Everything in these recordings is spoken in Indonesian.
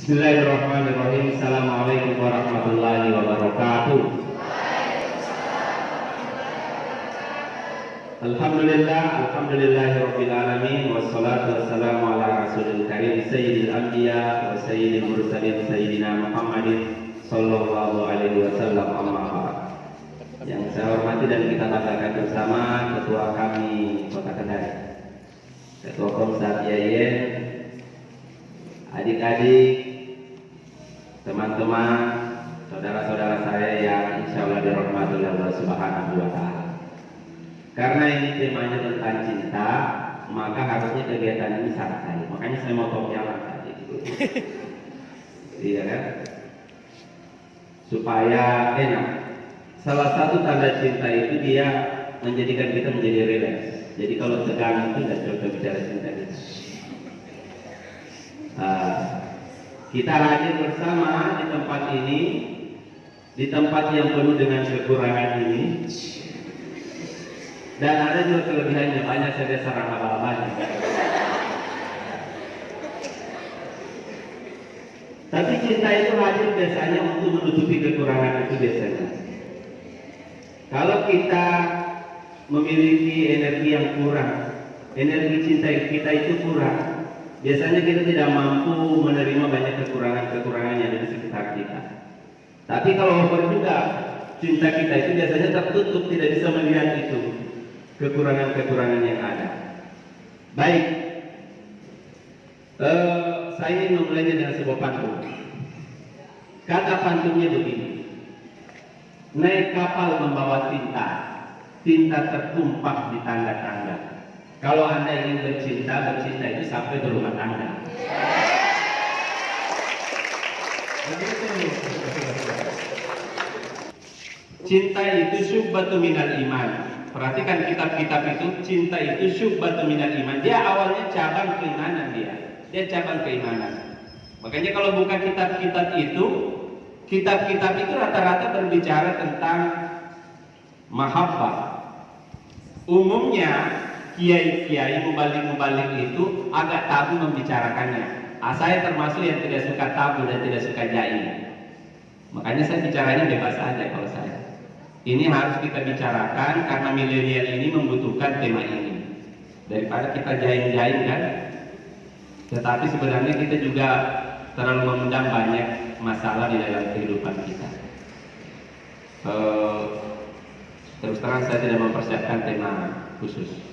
Bismillahirrahmanirrahim. Assalamualaikum warahmatullahi wabarakatuh. Alhamdulillahirabbil alamin wassalatu wassalamu ala rasulil karim sayyidil anbiya wa sayyidil mursalin sayyidina Muhammadin sallallahu alaihi wasallam. Amma ba'd. Yang saya hormati dan kita banggakan bersama ketua kami Kota Kendari, Ketua Komsat Yayen, adik-adik, teman-teman, saudara-saudara saya yang insya Allah dirahmati oleh Allah Subhanahu wa Ta'ala. Karena ini temanya tentang cinta, maka harusnya kegiatan ini santai. Makanya saya mau jalan tadi. Iya kan? Supaya enak. Salah satu tanda cinta itu dia menjadikan kita menjadi rileks. Jadi kalau tegang itu tidak cocok bicara cinta kita. Kita hadir bersama di tempat ini, di tempat yang penuh dengan kekurangan ini, dan ada juga kelebihannya, banyak saja sarang laba-labanya. Tapi cinta itu hadir biasanya untuk menutupi kekurangan itu biasanya. Kalau kita memiliki energi yang kurang, energi cinta kita itu kurang, biasanya kita tidak mampu menerima banyak kekurangan-kekurangan yang ada di sekitar kita. Tapi kalau over juga, cinta kita itu biasanya tertutup, tidak bisa melihat itu kekurangan-kekurangan yang ada. Baik, saya ingin memulainya dengan sebuah pantun. Kata pantunnya begini: naik kapal membawa tinta, tinta tertumpah di tangga-tangga. Kalau Anda ingin bercinta itu sampai ke rumah tangga. Cinta itu syubbatu minal iman. Perhatikan kitab-kitab itu, cinta itu syubbatu minal iman. Dia awalnya cabang keimanan dia cabang keimanan. Makanya kalau buka kitab-kitab itu rata-rata berbicara tentang mahabbah. Umumnya kiai-kiai mubalik itu agak tabu membicarakannya. Saya termasuk yang tidak suka tabu dan tidak suka jaim. Makanya saya bicaranya bebas aja kalau saya. Ini harus kita bicarakan karena milenial ini membutuhkan tema ini. Daripada kita jaim-jaim kan. Tetapi sebenarnya kita juga terlalu memendam banyak masalah di dalam kehidupan kita. Terus terang saya tidak mempersiapkan tema khusus.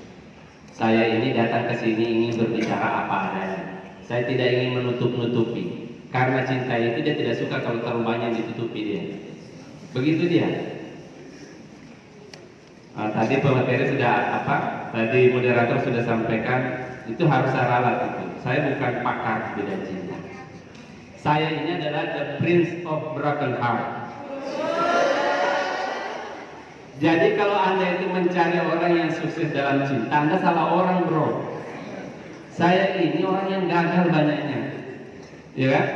Saya ini datang ke sini ingin berbicara apa adanya. Saya tidak ingin menutup-nutupi. Karena cinta itu dia tidak suka kalau terlalu banyak ditutupi dia. Begitu dia. Tadi pemateri sudah Tadi moderator sudah sampaikan itu harus saya ralat itu. Saya bukan pakar bidang cinta. Saya ini adalah the prince of broken heart. Jadi kalau Anda itu mencari orang yang sukses dalam cinta, Anda salah orang, bro. Saya ini orang yang gagal banyaknya. Ya kan?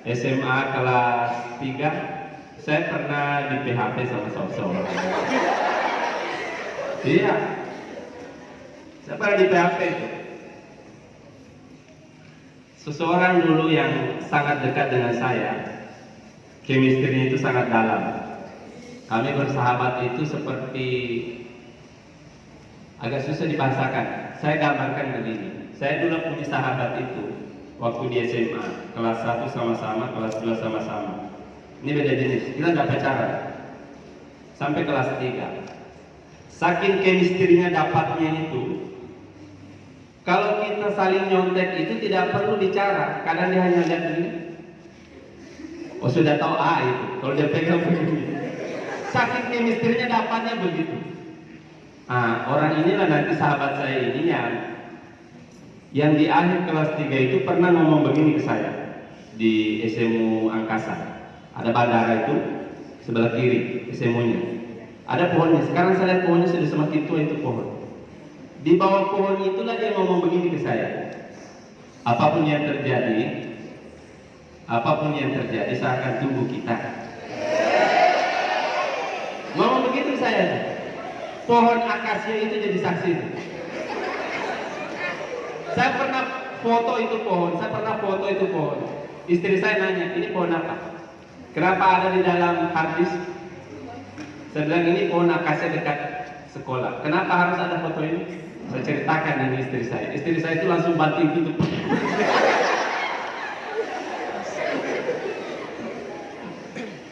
SMA kelas 3 saya pernah di PHP sama seseorang. Iya. Saya pernah di PHP itu. Seseorang dulu yang sangat dekat dengan saya, chemistry itu sangat dalam. Kami bersahabat itu seperti agak susah dibahasakan. Saya gambarkan begini. Saya dulu punya sahabat itu waktu di SMA, kelas 1 sama-sama, kelas 2 sama-sama. Ini beda jenis, kita nggak pacaran. Sampai kelas 3. Saking chemistry-nya dapatnya itu, kalau kita saling nyontek itu tidak perlu bicara. Kadang dia hanya lihat begini. Oh sudah tahu A itu, kalau dia pegang begini. Saking chemistry-nya dapatnya begitu. Orang inilah nanti sahabat saya ini yang di akhir kelas 3 itu pernah ngomong begini ke saya di SMU Angkasa. Ada bandara itu sebelah kiri SMU-nya. Ada pohonnya. Sekarang saya lihat pohonnya sudah semakin tua itu pohon. Di bawah pohon itulah dia ngomong begini ke saya. Apapun yang terjadi saya akan tunggu kita. Ngomong begitu saya. Pohon akasia itu jadi saksi. Saya pernah foto itu pohon. Istri saya nanya, ini pohon apa? Kenapa ada di dalam harddisk? Saya bilang ini pohon akasia dekat sekolah. Kenapa harus ada foto ini? Saya ceritakan ini istri saya. Istri saya itu langsung banting pintu.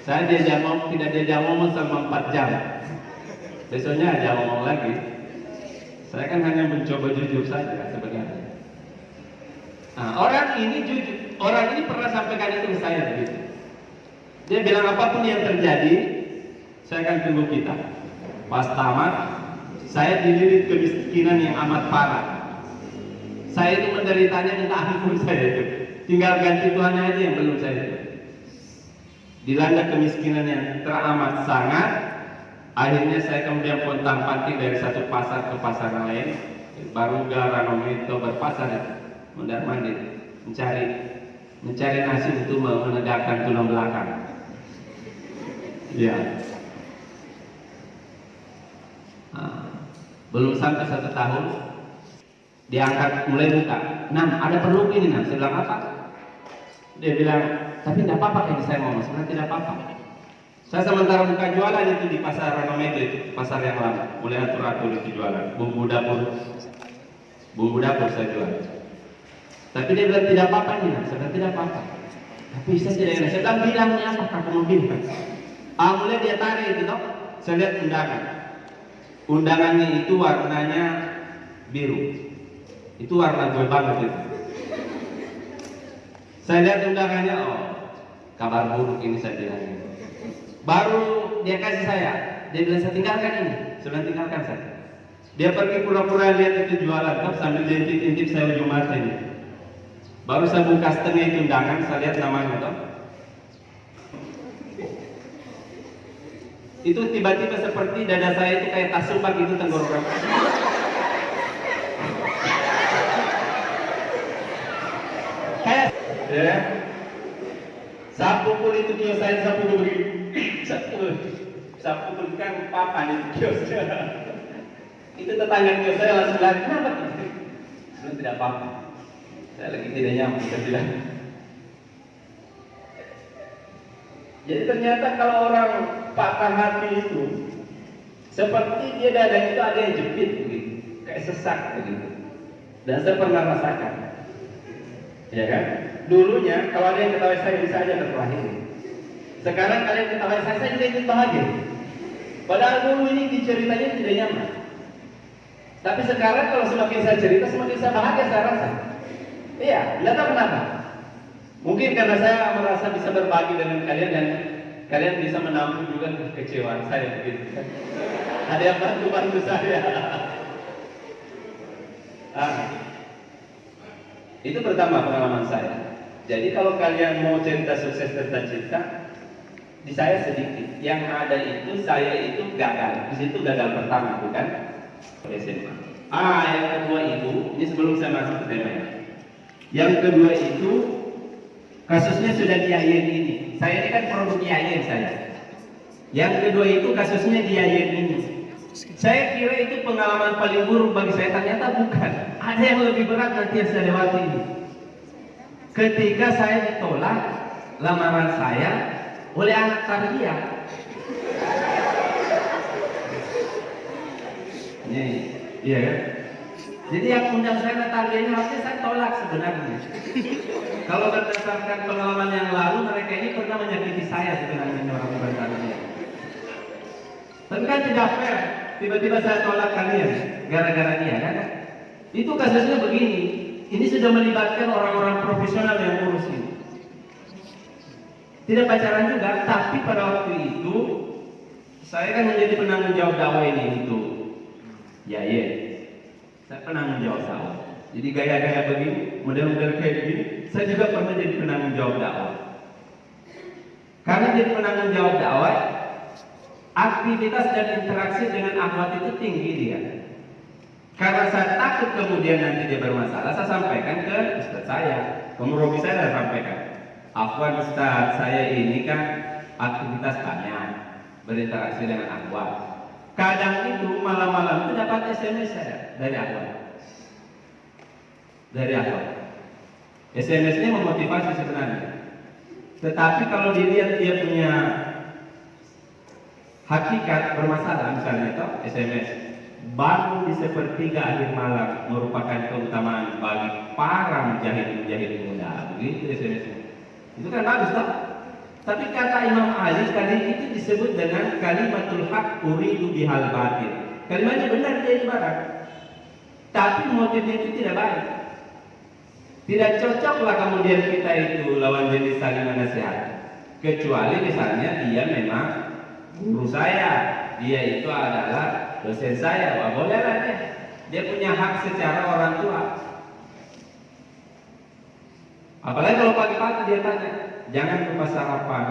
Saya tidak diajak ngomong selama 4 jam. Besoknya aja ngomong lagi. Saya kan hanya mencoba jujur saja sebenarnya. Nah, orang ini pernah sampaikan itu ke saya begitu. Dia bilang apapun yang terjadi, saya akan tunggu kita. Pas tamat, saya dililit kemiskinan yang amat parah. Saya itu menderitanya minta ampun saya itu. Tinggal ganti Tuhan aja yang belum saya itu. Dilanda kemiskinan yang teramat sangat. Akhirnya saya kemudian pontang-panting dari satu pasar ke pasar lain, Baruga, Ranomito, berpasar mondar-mandir, mencari nasi untuk menegakkan tulang belakang. Ya. Belum sampai 1 tahun, diangkat mulai buka. Ada perlu ini Saya bilang apa? Dia bilang, tapi tidak apa-apa ini saya mau. Sebenarnya tidak apa-apa. Saya sementara buka jualan itu di pasar Ranomito itu, pasar yang lama. Mulai atur-atur itu jualan, bumbu dapur saya jual. Tapi dia bilang tidak apa-apa ini, saya bilang tidak apa-apa. Tapi saya tidak enak. Saya bilang bilangnya apa? Kakak mau bilang. Mulai dia tarik itu toh. Saya lihat undangan. Undangannya itu warnanya biru. Itu warna gue banget itu. Saya lihat undangannya, kabar buruk ini saya bilang. Baru dia kasih saya, dia bilang saya tinggalkan ini. Saya bilang tinggalkan saya. Dia pergi pura-pura lihat itu jualan, sambil dia intip saya ujung mata ini. Baru saya buka setengah itu undangan, saya lihat namanya toh. Itu tiba-tiba seperti dada saya itu kayak tasubak gitu tenggorokan. Kayak ya. Sapu pun itu kios saya sapu begini. Sapu pun kan papan itu kiosnya. Itu tetangga kios saya langsung lari. Kenapa? Sudah tidak apa-apa. Saya lagi tidak nyaman, saya bilang. Jadi ternyata kalau orang patah hati itu seperti dia dada itu ada yang jepit begitu, kayak sesak begitu. Dan saya pernah rasakan, ya kan? Dulunya kalau ada yang ketawa saya bisa aja terpelajari. Sekarang kalian ketawa saya juga ikut bahagia. Padahal dulu ini diceritanya tidak nyaman. Tapi sekarang kalau semakin saya cerita semakin saya bahagia saya rasa. Iya, tidak tahu kenapa. Mungkin karena saya merasa bisa berbagi dengan kalian dan kalian bisa menampung juga kekecewaan saya begitu. Ada yang bantu saya. Itu pertama pengalaman saya. Jadi kalau kalian mau cerita sukses tentang cinta, di saya sedikit. Yang ada itu saya itu gagal. Di situ gagal pertama bukan SMA. Yang kedua itu, ini sebelum saya masuk ke tema ya. Yang kedua itu kasusnya sudah di IAIN ini. Saya ini kan produk IAIN saya. Yang kedua itu kasusnya di IAIN ini. Saya kira itu pengalaman paling buruk bagi saya, ternyata bukan. Ada yang lebih berat nanti yang saya lewati ini. Ketika saya ditolak lamaran saya oleh anak tarbiyah. Iya kan? Jadi yang undang saya ke tarbiyahnya harusnya saya tolak sebenarnya. Kalau berdasarkan pengalaman yang lalu, mereka ini pernah menyakiti saya sebenarnya orang tarbiyah. Tapi kan tidak fair. Tiba-tiba saya tolak kalian gara-gara dia kan? Itu kasusnya begini. Ini sudah melibatkan orang-orang profesional yang ngurus ini. Tidak pacaran juga, tapi pada waktu itu saya kan menjadi penanggung jawab dakwah ini untuk saya penanggung jawab dakwah. Jadi gaya-gaya begini, model-model kayak begini, saya juga pernah jadi penanggung jawab dakwah. Karena jadi penanggung jawab dakwah, aktivitas dan interaksi dengan akhwat itu tinggi dia. Karena saya takut kemudian nanti dia bermasalah, saya sampaikan ke ustaz saya, ke murabi saya sampaikan. Afwan ustaz, saya ini kan aktivitas banyak, berinteraksi dengan akhwat. Kadang itu malam-malam itu dapat SMS saya dari akhwat. SMS ini memotivasi sebenarnya. Tetapi kalau dilihat dia punya hakikat bermasalah, misalnya itu SMS, bangun di sepertiga akhir malam merupakan keutamaan bagi para mujahid muda. Begitu SMS. Itu kan bagus toh? Tapi kata Imam Ali kali itu disebut dengan kalimatul haq uridu bihal batil. Kalimatnya benar dia ibarat, tapi motifnya itu tidak baik. Tidak cocoklah kemudian kita itu lawan jenis saling menasihat. Kecuali misalnya dia memang guru saya, dia itu adalah dosen saya, wah bolehlah dia. Dia punya hak secara orang tua. Apalagi kalau pagi-pagi dia tanya, jangan lupa sarapan,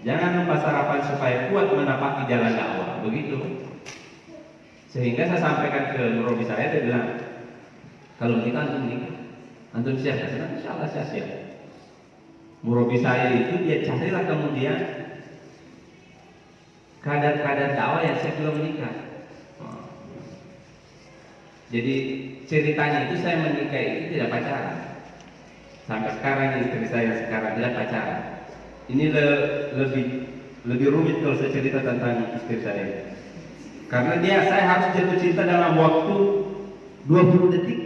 jangan lupa sarapan supaya kuat menapaki jalan dakwah. Begitu. Sehingga saya sampaikan ke murobi saya, dia bilang, kalau kita antum siap? Saya bilang, insya Allah saya siap. Murobi saya itu dia carilah kemudian kadar-kadar dakwah yang saya belum menikah. Jadi ceritanya itu saya menikah itu tidak pacaran. Sampai sekarang istri saya sekarang tidak pacaran. Ini lebih rumit kalau saya cerita tentang istri saya. Karena saya harus jatuh cinta dalam waktu 20 detik.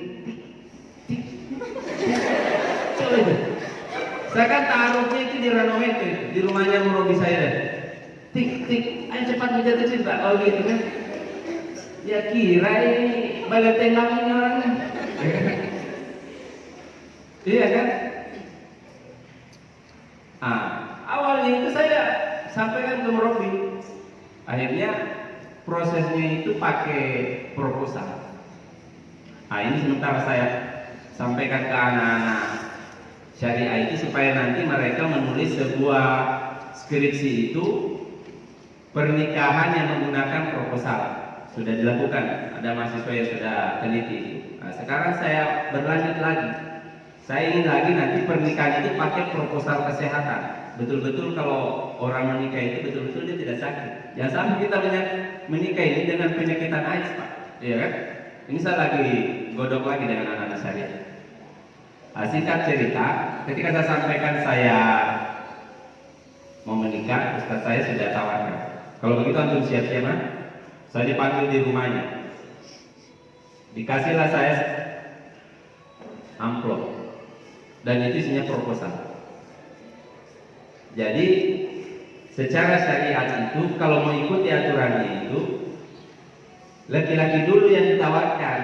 Coba itu. Saya kan taruhnya itu di Ranometer, di rumahnya murobi saya. Tik, ayo cepat menjatuh cinta. Oh gitu kan? Ya kira ini balai tembak ini orangnya. Iya kan? Awalnya itu saya sampaikan ke murobi. Akhirnya prosesnya itu pakai proposal. Ini sementara saya sampaikan ke anak-anak syariah itu supaya nanti mereka menulis sebuah skripsi itu pernikahan yang menggunakan proposal. Sudah dilakukan, ada mahasiswa yang sudah teliti. Sekarang saya berlanjut lagi. Saya ingin lagi nanti pernikahan itu pakai proposal kesehatan. Betul-betul kalau orang menikah itu betul-betul dia tidak sakit. Jangan sampai kita menikah ini dengan penyakitan AIDS, Pak. Iya kan? Ini saya lagi godok lagi dengan anak-anak saya. Singkat cerita, ketika saya sampaikan saya mau menikah, ustaz saya sudah tawarkan. Kalau begitu antum siap-siap, saya dipanggil di rumahnya. Dikasihlah saya amplop. Dan itu isinya proposal. Jadi secara syariat itu kalau mau ikuti aturannya itu laki-laki dulu yang ditawarkan,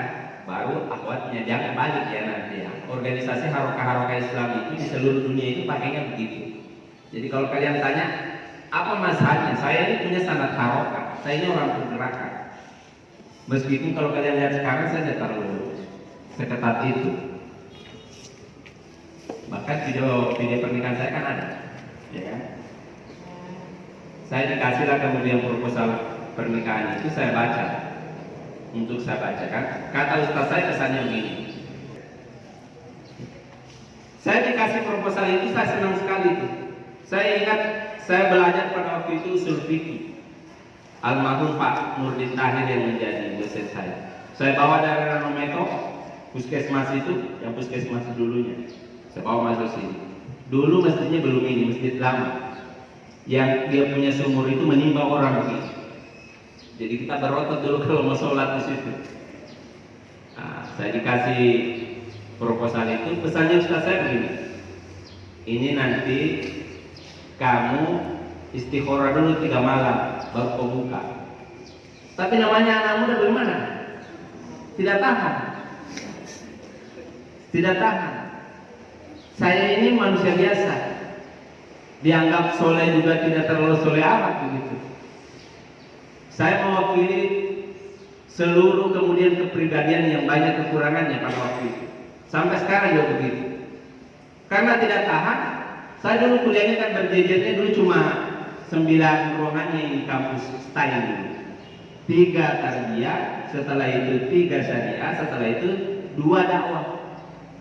baru akhwatnya. Jangan balik ya nanti ya. Organisasi harokah-harokah Islam itu di seluruh dunia itu pakainya begitu. Jadi kalau kalian tanya apa mazhabnya, saya ini punya sanad harokah. Saya ini orang pergerakan. Meskipun kalau kalian lihat sekarang saya tidak terlalu seketat itu. Bahkan video pernikahan saya kan ada, ya kan? Saya dikasihlah kemudian proposal pernikahan itu saya baca, untuk saya bacakan. Kata ustaz saya kesannya begini. Saya dikasih proposal itu saya senang sekali itu. Saya ingat saya belajar pada waktu itu usul fikih. Almarhum Pak Nurdin Tahir yang menjadi dosen saya. Saya bawa dari Ranometo, puskesmas itu, yang puskesmas dulunya. Saya bawa masuk sini. Dulu masjidnya belum ini, masjid lama. Yang dia punya sumur itu menimba orang begitu. Jadi kita berotot dulu kalau mau sholat di situ. Saya dikasih proposal itu, pesannya ustaz saya begini. Ini nanti kamu istikharah dulu 3 malam baru kau buka. Tapi namanya anak muda bagaimana? Tidak tahan. Saya ini manusia biasa, dianggap soleh juga tidak terlalu soleh amat begitu. Saya mewakili seluruh kemudian kepribadian yang banyak kekurangannya pada waktu itu. Sampai sekarang juga begitu. Karena tidak tahan, saya dulu kuliahnya kan berjejernya dulu cuma 9 ruangannya di kampus STAIN dulu. 3 tarbiyah, setelah itu 3 syariah, setelah itu 2 dakwah.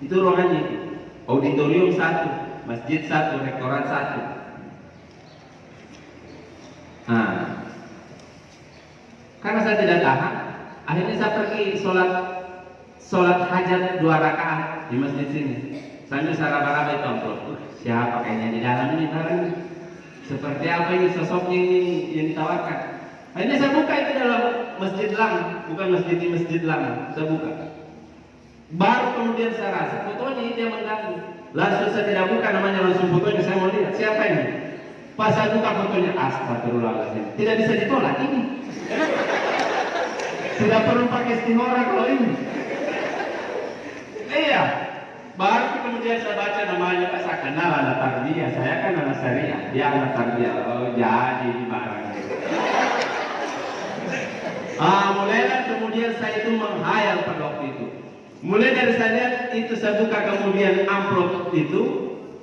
Itu ruangannya itu. Auditorium 1, masjid 1, rektorat 1. Karena saya tidak tahan, akhirnya saya pergi sholat hajat 2 rakaat di masjid sini. Sambil saya raba-raba itu amplop. siapa kayaknya di dalam ini barang, seperti apa ini sosoknya ini yang ditawarkan. Akhirnya saya buka itu dalam masjid lama, bukan masjid ini, masjid lama, saya buka. Baru kemudian saya rasa fotonya ini yang mengganggu. Langsung saya tidak buka namanya, langsung fotonya saya mau lihat siapa ini. Pas saya buka fotonya, astagfirullahaladzim, tidak bisa ditolak ini. Tidak perlu pakai istihara kalau ini. Iya. Baru kemudian saya baca namanya, Pak, saya kenal anak tarbiyah, saya kan anak syariah, dia anak tarbiyah. Oh, jadi di barang. Mulailah kemudian saya itu menghayal pada waktu itu. Mulai dari saya lihat itu, saya buka kemudian amplop itu,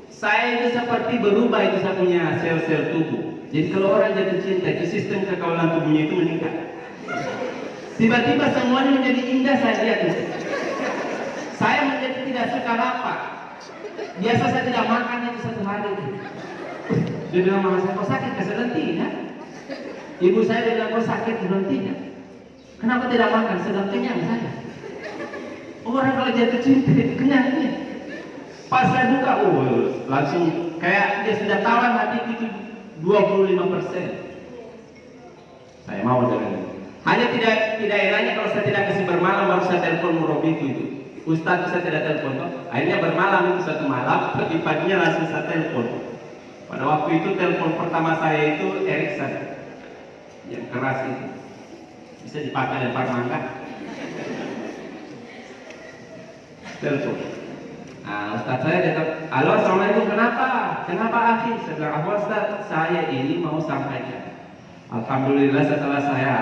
saya itu seperti berubah, itu saya punya sel-sel tubuh. Jadi kalau orang jatuh cinta, itu sistem kekawalan tubuhnya itu meningkat. Tiba-tiba semuanya menjadi indah saya lihat itu. Saya menjadi tidak suka lapar. Biasa saya tidak makan itu satu hari itu. Dia bilang, mama saya, kok sakit? Saya bilang, tidak. Ibu saya bilang, kok sakit? Dia bilang, tidak. Kenapa tidak makan? Sedang kenyang saya. Orang kalau jatuh cinta itu kenyangnya. Pas saya buka, langsung kayak dia sudah tawan hati itu 25%. Saya mau dengan. Hanya tidak enaknya kalau saya tidak kasih bermalam, baru saya telepon murabi itu. Ustaz saya tidak telepon, akhirnya bermalam itu satu malam, pagi-paginya langsung saya telepon. Pada waktu itu telepon pertama saya itu Ericsson, yang keras itu, bisa dipakai lempar mangga. Telepon. Nah, Ustaz saya datang, halo, assalamualaikum, kenapa akhi? Saya bilang, Ustaz, saya ini mau sampaikan. Alhamdulillah setelah saya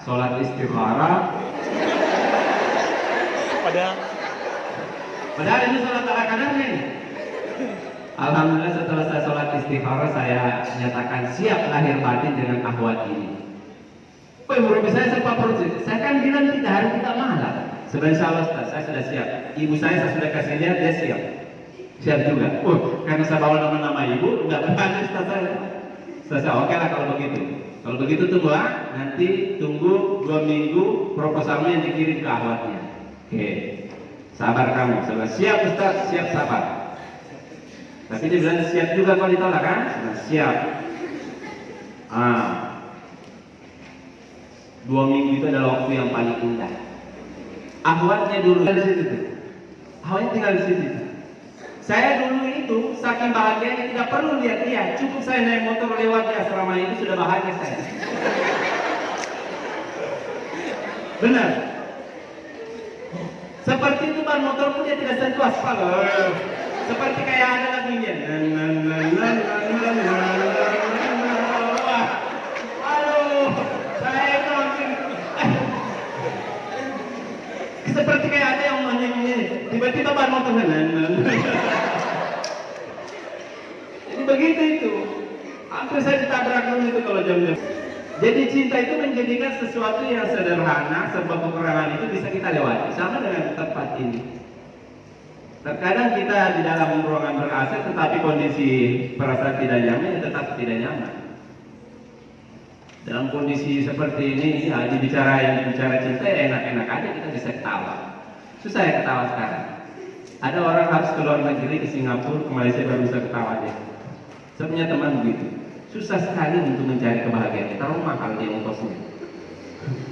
sholat istikharah, padahal ini sholat ala kadarnya ini. Alhamdulillah setelah saya sholat istikharah, saya nyatakan siap lahir batin dengan akhwat ini. Murabi saya sempat proses. Saya kan bilang kita hari kita malam. Sebenarnya Allah, saya sudah siap. Ibu saya sudah kasih lihat, dia siap. Siap juga. Karena saya bawa nama-nama ibu, nggak berani Ustaz saya. Saya oke lah kalau begitu. Kalau begitu tunggu nanti tunggu 2 minggu proposalnya yang dikirim ke akhwatnya. Oke. Sabar kamu. Saya siap Ustaz, siap sabar. Tapi dia bilang siap juga kalau ditolak kan? Nah, siap. 2 minggu itu adalah waktu yang paling indah. Akhwatnya dulu di situ. Akhwatnya tinggal di situ. Saya dulu itu saking bahagianya tidak perlu lihat dia, cukup saya naik motor lewat di asrama itu sudah bahagia saya. Benar. Seperti itu ban motor pun dia tidak sentuh aspal. Seperti kayak ada lagunya. Aduh, saya itu langsung seperti kayak ada yang menyanyi. Tiba-tiba ban motor jadi begitu itu. Hampir saya ditabrak dulu itu kalau jam-jam. Jadi cinta itu menjadikan sesuatu yang sederhana, sebuah kekurangan itu bisa kita lewati. Sama dengan tempat ini. Terkadang kita di dalam ruangan ber-AC tetapi kondisi perasaan tidak nyaman, ya tetap tidak nyaman. Dalam kondisi seperti ini, ya dibicara cinta, ya enak-enak aja kita bisa ketawa. Susah ya ketawa sekarang. Ada orang harus keluar negeri ke Singapura, ke Malaysia baru bisa ketawa aja. Saya punya teman begitu. Susah sekali untuk mencari kebahagiaan. Terlalu mahal dia ongkosnya.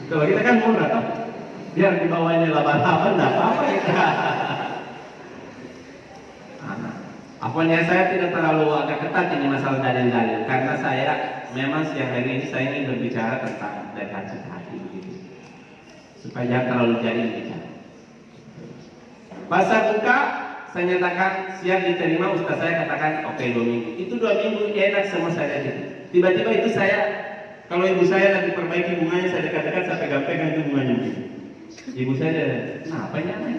Kalau kita kan murah, toh. Biar di bawahnya laba-laba, enggak apa-apa kita. Apanya saya tidak terlalu agak ketat ini masalah dalil-dalil, karena saya memang siang hari ini saya ingin berbicara tentang dari hati ke hati begitu, supaya jangan terlalu jadi bicara. Pas saya buka, saya nyatakan siap diterima, ustaz saya katakan oke 2 minggu. Itu 2 minggu enak sama saya gitu. Tiba-tiba itu saya, kalau ibu saya lagi perbaiki bunganya, saya dekat-dekat saya pegang-pegang itu bunganya gitu. Ibu saya, nah apa ini?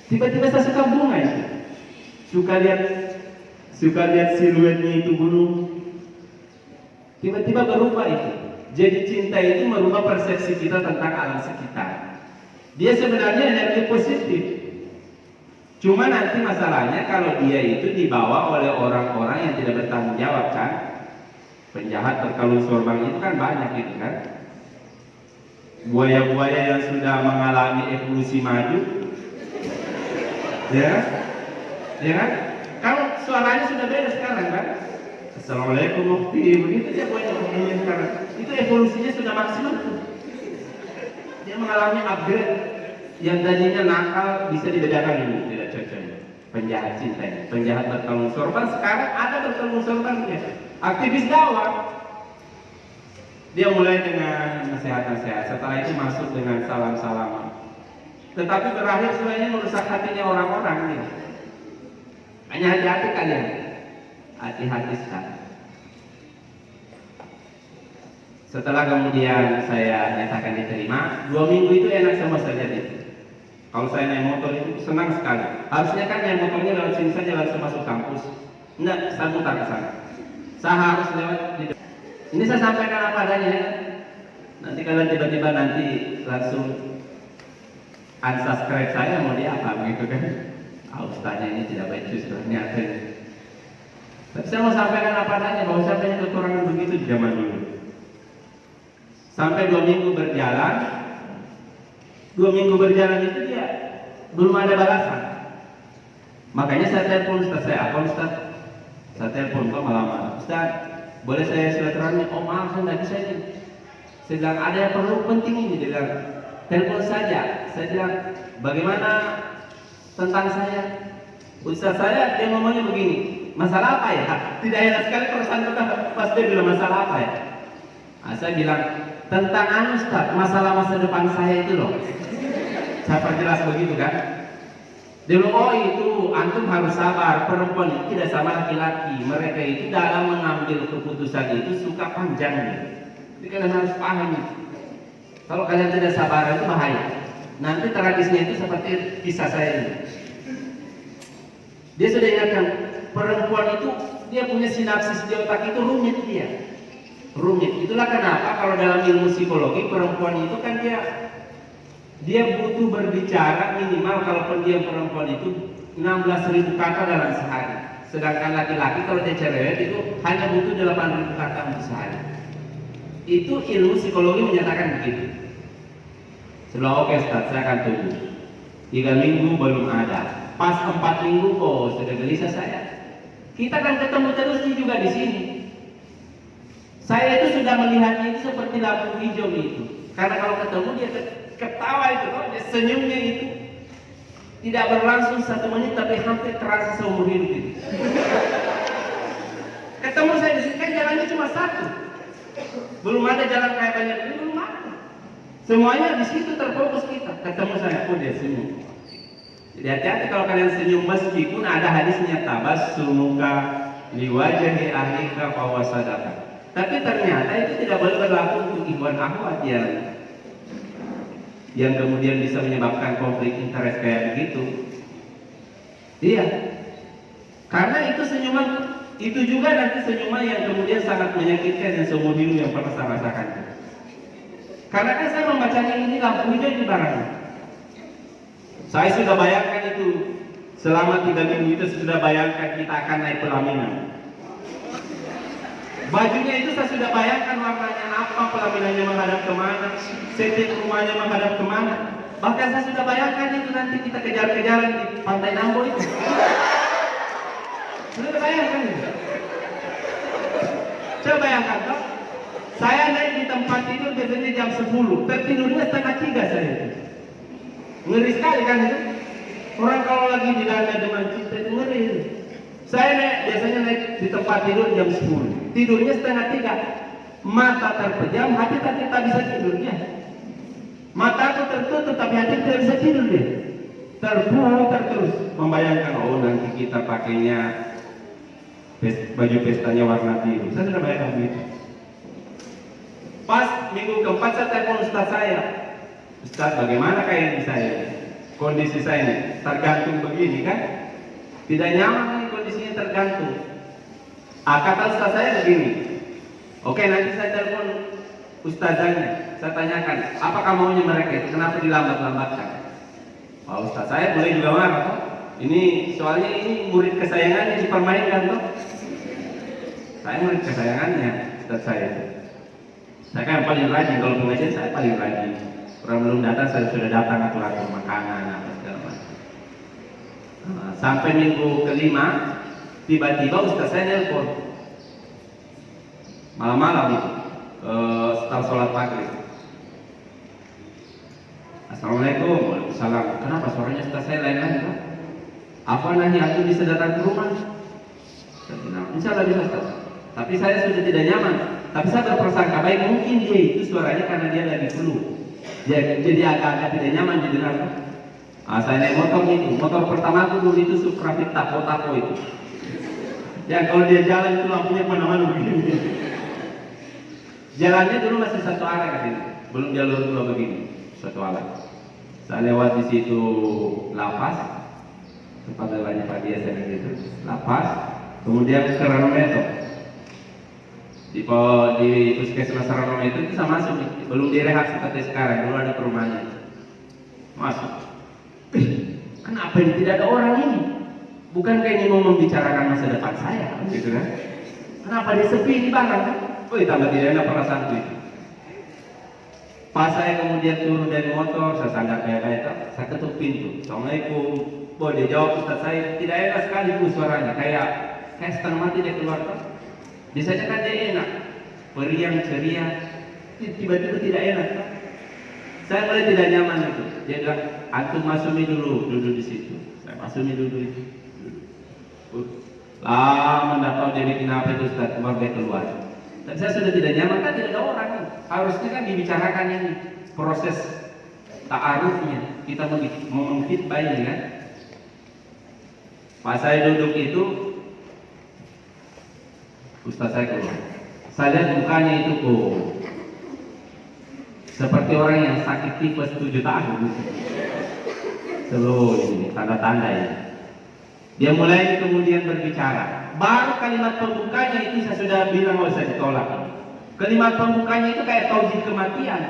Tiba-tiba saya suka bunga itu. Suka lihat siluetnya itu gunung. Tiba-tiba berubah itu. Jadi cinta itu merubah persepsi kita tentang alam sekitar. Dia sebenarnya energi positif. Cuma nanti masalahnya kalau dia itu dibawa oleh orang-orang yang tidak bertanggung jawab kan. Penjahat berkalung sorban itu kan banyak gitu kan. Buaya-buaya yang sudah mengalami evolusi maju. Ya kan? Kalau suaranya sudah beda sekarang kan. Assalamualaikum Mufti, begitu dia banyak ngomongnya sekarang. Itu evolusinya sudah maksimal tuh. Dia mengalami upgrade. Yang tadinya nakal bisa dibedakan ini, tidak cocok. Penjahat cinta ini, penjahat bertanggung sorban, sekarang ada bertanggung sorbannya. Aktivis dakwah. Dia mulai dengan nasihat-nasihat, setelah itu masuk dengan salam-salaman. Tetapi berakhir sebenarnya merusak hatinya orang-orang nih. Hanya hati-hati kalian, hati-hati sekali. Setelah kemudian saya nyatakan diterima, 2 minggu itu enak sama saja itu. Kalau saya naik motor itu senang sekali. Harusnya kan naik motornya lewat sini saja langsung masuk kampus. Enggak, saya mutar ke sana. Saya harus lewat di depan. Ini saya sampaikan apa adanya. Nanti kalian tiba-tiba nanti langsung unsubscribe saya, mau dia apa begitu kan? Ustaznya ini tidak baik sebenarnya. Tapi saya mau sampaikan apa adanya, bahwa saya punya kekurangan begitu di zaman dulu. Sampai 2 minggu berjalan, 2 minggu berjalan itu dia belum ada balasan. Makanya saya telepon Ustaz saya, apa Ustaz? Saya telepon kok malam-malam. Ustaz, boleh saya silaturahmi? Oh maaf, saya tidak bisa ini. Saya bilang ada yang perlu penting ini. Dia bilang telepon saja. Saya bilang bagaimana tentang saya? Ustaz saya dia ngomongnya begini. Masalah apa ya? Tidak enak sekali perasaan kita pas dia bilang masalah apa ya? Nah, saya bilang tentang Ustaz, masalah masa depan saya itu loh. Saya perjelas begitu kan. Dia bilang, oh itu antum harus sabar, perempuan itu tidak sama laki-laki. Mereka itu dalam mengambil keputusan itu suka panjangnya. Jadi kalian harus paham itu. Kalau kalian tidak sabar itu bahaya. Nanti tragisnya itu seperti kisah saya ini. Dia sudah ingatkan, perempuan itu dia punya sinapsis di otak itu rumit dia. Rumit. Itulah kenapa kalau dalam ilmu psikologi perempuan itu kan dia butuh berbicara minimal kalau pendiam perempuan itu 16.000 kata dalam sehari. Sedangkan laki-laki kalau dia cerewet itu hanya butuh 8.000 kata untuk sehari. Itu ilmu psikologi menyatakan begitu. Setelah oke Ustaz, saya akan tunggu. 3 minggu belum ada. Pas 4 minggu, oh sudah gelisah saya. Kita kan ketemu terus juga di sini. Saya itu sudah melihatnya itu seperti lampu hijau itu. Karena kalau ketemu dia ketawa itu, dia senyumnya itu tidak berlangsung 1 menit tapi hampir terasa seumur hidup itu. Ketemu saya di sini kan jalannya cuma 1. Belum ada jalan kayak banyak ini, belum ada. Semuanya di situ terfokus kita. Ketemu saya pun dia senyum. Jadi hati-hati kalau kalian senyum, meskipun ada hadisnya tabassumuka liwajahi ahlika fahuwa sadaqah. Tapi ternyata itu tidak boleh berlaku untuk ikhwan akhwat yang kemudian bisa menyebabkan konflik interest kayak begitu. Iya. Karena itu senyuman, itu juga nanti senyuman yang kemudian sangat menyakitkan dan seumur hidup yang pernah saya rasakan. Karena kan saya membacanya ini lampu hijau di barangnya. Saya sudah bayangkan itu selama 3 minggu itu sudah bayangkan kita akan naik pelaminan. Bajunya itu saya sudah bayangkan warnanya apa, pelaminannya menghadap kemana, setting rumahnya menghadap kemana. Bahkan saya sudah bayangkan itu nanti kita kejar-kejaran di Pantai Nambo itu. Sudah bayangkan itu. Coba bayangkan toh, saya naik di tempat tidur biasanya jam 10, tertidurnya setengah 3 saya itu. Ngeri sekali kan itu. Orang kalau lagi di dalam dengan cinta itu ngeri itu. Saya biasanya naik di tempat tidur jam 10, tidurnya setengah 3, mata terpejam, hati tak bisa tidurnya. Mata aku tertutup tapi hati tidak bisa tidur dia. Terputar terus membayangkan, oh nanti kita pakainya baju pestanya warna biru. Saya sudah bayangkan begitu. Pas minggu keempat saya telepon Ustaz saya. Ustaz, bagaimana kayak saya? Kondisi saya ini tergantung begini kan? Tidak nyaman nih kondisinya, tergantung. Kata Ustaz saya begini. Oke, nanti saya telepon ustazahnya. Saya tanyakan, apakah maunya mereka itu? Kenapa dilambat-lambatkan? Pak Ustaz saya boleh juga marah toh? Ini soalnya ini murid kesayangannya dipermainkan toh? Saya murid kesayangannya Ustaz saya. Saya kan paling rajin, kalau pengajian saya paling rajin. Orang belum datang saya sudah datang atur-atur makanan apa segala macam. Sampai minggu kelima Tiba-tiba ustaz saya nelpon malam-malam itu setelah sholat maghrib. Assalamualaikum. Waalaikumsalam. Kenapa suaranya ustaz saya lain-lain Pak? Apa nanti aku bisa datang ke rumah? Insya Allah bisa Ustaz. Tapi saya sudah tidak nyaman. Tapi saya berprasangka baik, mungkin dia itu suaranya karena dia lagi flu. Jadi agak-agak tidak nyaman didengar. Saya naik motor itu. Motor pertama aku dulu itu Supra Fit Tapo itu. Ya kalau dia jalan itu lampunya kemana-mana begini. Jalannya dulu masih satu arah ke sini, belum jalur dua begini, satu arah. Saya lewat di situ Lapas, tempat lewatnya Pak Dia saya gitu, Lapas, kemudian ke Ranometo. Di puskesmas Ranometo itu saya masuk, belum direhab seperti sekarang, dulu ada perumahannya. Masuk. Kenapa ini tidak ada orang ini? Bukankah ini mau membicarakan masa depan saya, gitu kan? Kenapa dia sepi ini barang kan? Oh, tambah tidak enak perasaan itu. Pas saya kemudian turun dari motor, saya sandar kayak saya ketuk pintu. Assalamualaikum. Oh, dia jawab, Ustaz saya tidak enak sekali bu suaranya, kayak setengah mati dia keluar. Biasanya kan dia enak, periang ceria, tiba-tiba tidak enak. Saya mulai tidak nyaman itu. Dia bilang, antum masumi dulu, duduk di situ. Saya masumi dulu itu. Lama nggak tahu dia bikin apa itu Ustaz, keluar. Dan saya sudah tidak nyaman, kan tidak ada orang. Harusnya kan dibicarakan ini proses ta'arufnya, kita mau mengfitbah ini kan. Pas saya duduk itu, Ustaz saya keluar. Saya lihat mukanya itu seperti orang yang sakit tifus 7 tahun. Selalu ini tanda-tanda ya. Dia mulai kemudian berbicara. Baru kalimat pembukanya itu saya sudah bilang nggak usah ditolak. Kalimat pembukanya itu kayak tauhid kematian.